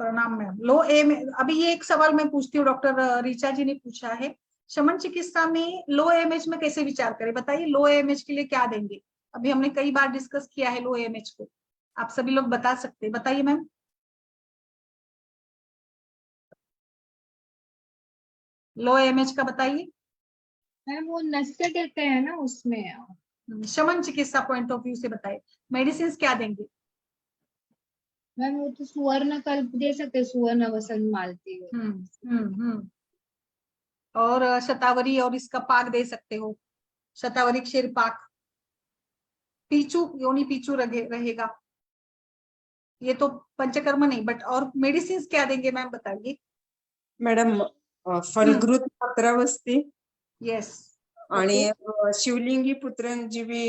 प्रणाम मैम। लो ए में अभी ये एक सवाल मैं पूछती हूँ, डॉक्टर रीचा जी ने पूछा है, शमन चिकित्सा में लो एमएच में कैसे विचार करें, बताइए लो एमएच के लिए क्या देंगे। अभी हमने कई बार डिस्कस किया है लो एमएच को, आप सभी लोग बता सकते हैं, बताइए मैम। लो एमएच का बताइए मैम। वो नस्य देते हैं ना उसमें। शमन चिकित्सा पॉइंट ऑफ व्यू से बताइए, मेडिसिन क्या देंगे। मैम वो तो सुवर्ण कल्प दे सकते, सुवर्ण वसंत मालती। और शतावरी और इसका पाक दे सकते हो, शतावरी क्षीर पाक। पीचू, योनि पीचू रहेगा, ये तो पंचकर्म नहीं, बट और मेडिसिन क्या देंगे मैम बताइए। मॅडम फलद्रुत पत्रावस्ती यस, आणि शिवलिंगी पुत्रंजीवी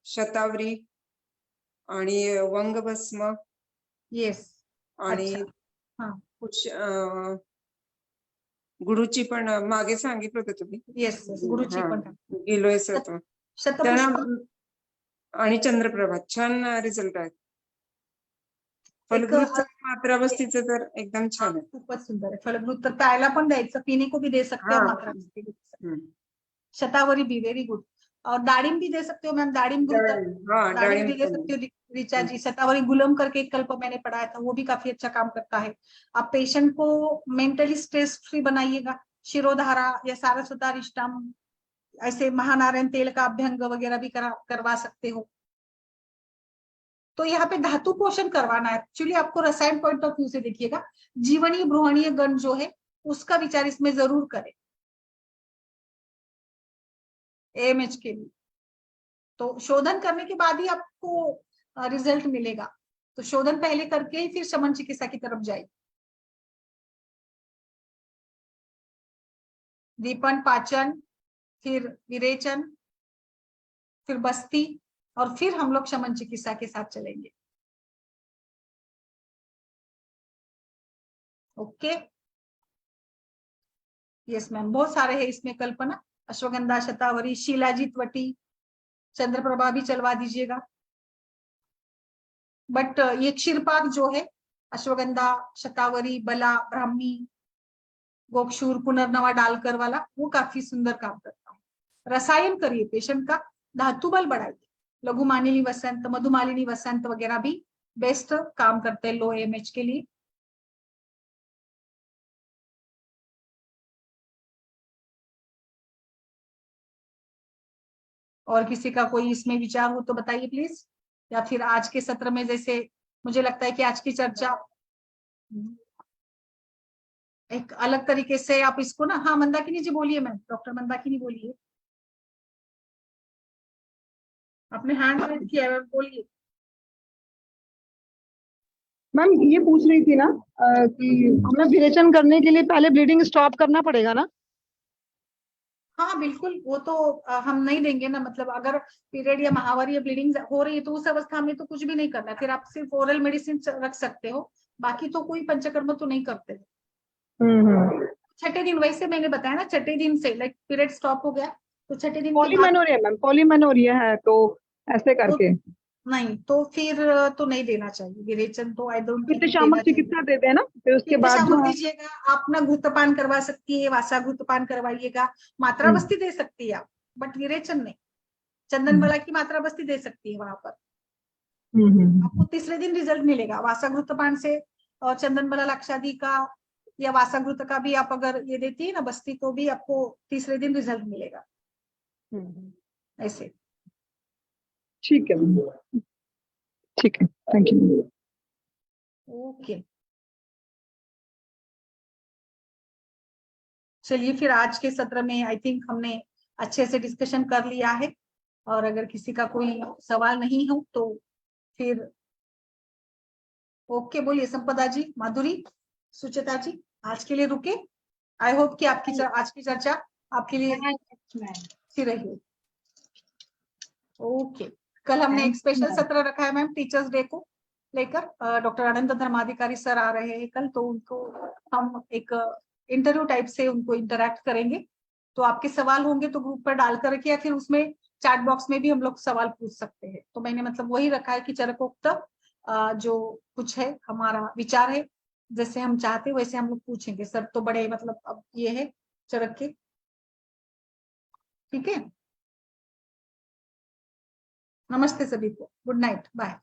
शतावरी आणि वंगभस्म येस, आणि हाँ गुरुची पण मागे सांगितलं होतं तुम्ही। येस, गुरुची पण गेलोय सर शतपुष्प आणि चंद्रप्रभा छान रिझल्ट आहेत। फलद्रुत मात्रावस्थीचं तर एकदम छान आहे, खूपच सुंदर आहे। फलद्रुत तर प्यायला पण द्यायचं, पीने को भी दे सकते हो, मात्रावस्थी भी दे सकते हो। शतावरी भी वेरी गुड, और दाड़िम भी दे सकते हो मैम, दाड़िम दाड़िम भी दे सकते हो ऋचा जी। शतावरी गुलम करके एक कल्प मैंने पढ़ाया था, वो भी काफी अच्छा काम करता है। आप पेशेंट को मेंटली स्ट्रेस फ्री बनाइएगा, शिरोधारा या सारस्वतारिष्टम, ऐसे महानारायण तेल का अभ्यंग वगैरह भी करवा सकते हो। तो यहाँ पे धातु पोषण करवाना है एक्चुअली आपको, रसायन पॉइंट ऑफ व्यू से देखिएगा, जीवनीय ब्रूहणीय गण जो है उसका विचार इसमें जरूर करें एएमएच के लिए। तो शोधन करने के बाद ही आपको रिजल्ट मिलेगा, तो शोधन पहले करके ही फिर शमन चिकित्सा की तरफ जाइए। दीपन, पाचन, फिर विरेचन, फिर बस्ती, और फिर हम लोग शमन चिकित्सा के साथ चलेंगे। ओके, यस मैम, बहुत सारे हैं इसमें। कल्पना, अश्वगंधा, शतावरी, शीलाजीत वटी, चंद्रप्रभा भी चलवा दीजिएगा। बट ये क्षीरपाक जो है, अश्वगंधा, शतावरी, बला, ब्राह्मी, गोक्षूर, पुनर्नवा डालकर वाला, वो काफी सुंदर काम करता है। रसायन करिए पेशेंट का, धातु बल बढ़ाइए। लघु मानिनी वसंत, मधुमालिनी वसंत वगैरह भी बेस्ट काम करते हैं लो एमएच के लिए। और किसी का कोई इसमें विचार हो तो बताइए प्लीज, या फिर आज के सत्र में, जैसे मुझे लगता है कि आज की चर्चा एक अलग तरीके से आप इसको ना, हाँ मंदाकिनी जी बोलिए, मैम डॉक्टर मंदाकिनी बोलिए, आपने हैंड रेज किया है, बोलिए। मैम ये पूछ रही थी ना कि हमें विरेचन करने के लिए पहले ब्लीडिंग स्टॉप करना पड़ेगा ना? हाँ बिल्कुल, वो तो हम नहीं देंगे ना, मतलब अगर पीरियड या माहवारी या ब्लीडिंग हो रही है तो उस अवस्था में तो कुछ भी नहीं करना, फिर आप सिर्फ ओरल मेडिसिन रख सकते हो, बाकी तो कोई पंचकर्म तो नहीं करते। छठे दिन, वैसे मैंने बताया ना, छठे दिन से लाइक पीरियड स्टॉप हो गया तो छठे दिन के बाद पॉलीमेनोरिया मैम, पॉलीमेनोरिया है तो ऐसे करके नहीं, तो फिर तो नहीं देना चाहिए विरेचन, तो आई डोंट थिंक शामक देना चाहिए। चिकित्सा देते हैं ना, फिर उसके बाद शामक जो है दीजिएगा, आप ना घृतपान करवा सकती है, वासा घृतपान करवाइएगा, मात्रा बस्ती दे सकती है आप, बट विरेचन नहीं। चंदन बला की मात्रा बस्ती दे सकती है वहां पर, आपको तीसरे दिन रिजल्ट मिलेगा वासा घृतपान से। और चंदन बला लाक्षादी का या वासा घृत का भी आप अगर ये देती है ना बस्ती, तो भी आपको तीसरे दिन रिजल्ट मिलेगा ऐसे। ठीक है मैम, ठीक है, थैंक यू। ओके, चलिए फिर आज के सत्र में आई थिंक हमने अच्छे से डिस्कशन कर लिया है, और अगर किसी का कोई सवाल नहीं हो तो फिर ओके बोलिए। संपदा जी, माधुरी, सुचिता जी, आज के लिए रुके। आई होप कि आपकी आज की चर्चा आपके लिए अच्छी रही। ओके, कल हमने एक स्पेशल सत्र रखा है मैम टीचर्स डे को लेकर। डॉक्टर अनंत धर्माधिकारी सर आ रहे हैं कल, तो उनको हम एक इंटरव्यू टाइप से उनको इंटरेक्ट करेंगे। तो आपके सवाल होंगे तो ग्रुप पर डाल कर रखिए, या फिर उसमें चैट बॉक्स में भी हम लोग सवाल पूछ सकते हैं। तो मैंने मतलब वही रखा है कि चरकोक्त जो कुछ है हमारा विचार है, जैसे हम चाहते हैं वैसे हम लोग पूछेंगे। सर तो बड़े मतलब अब ये है चरक के, ठीक है। नमस्ते सभी को, गुड नाइट, बाय।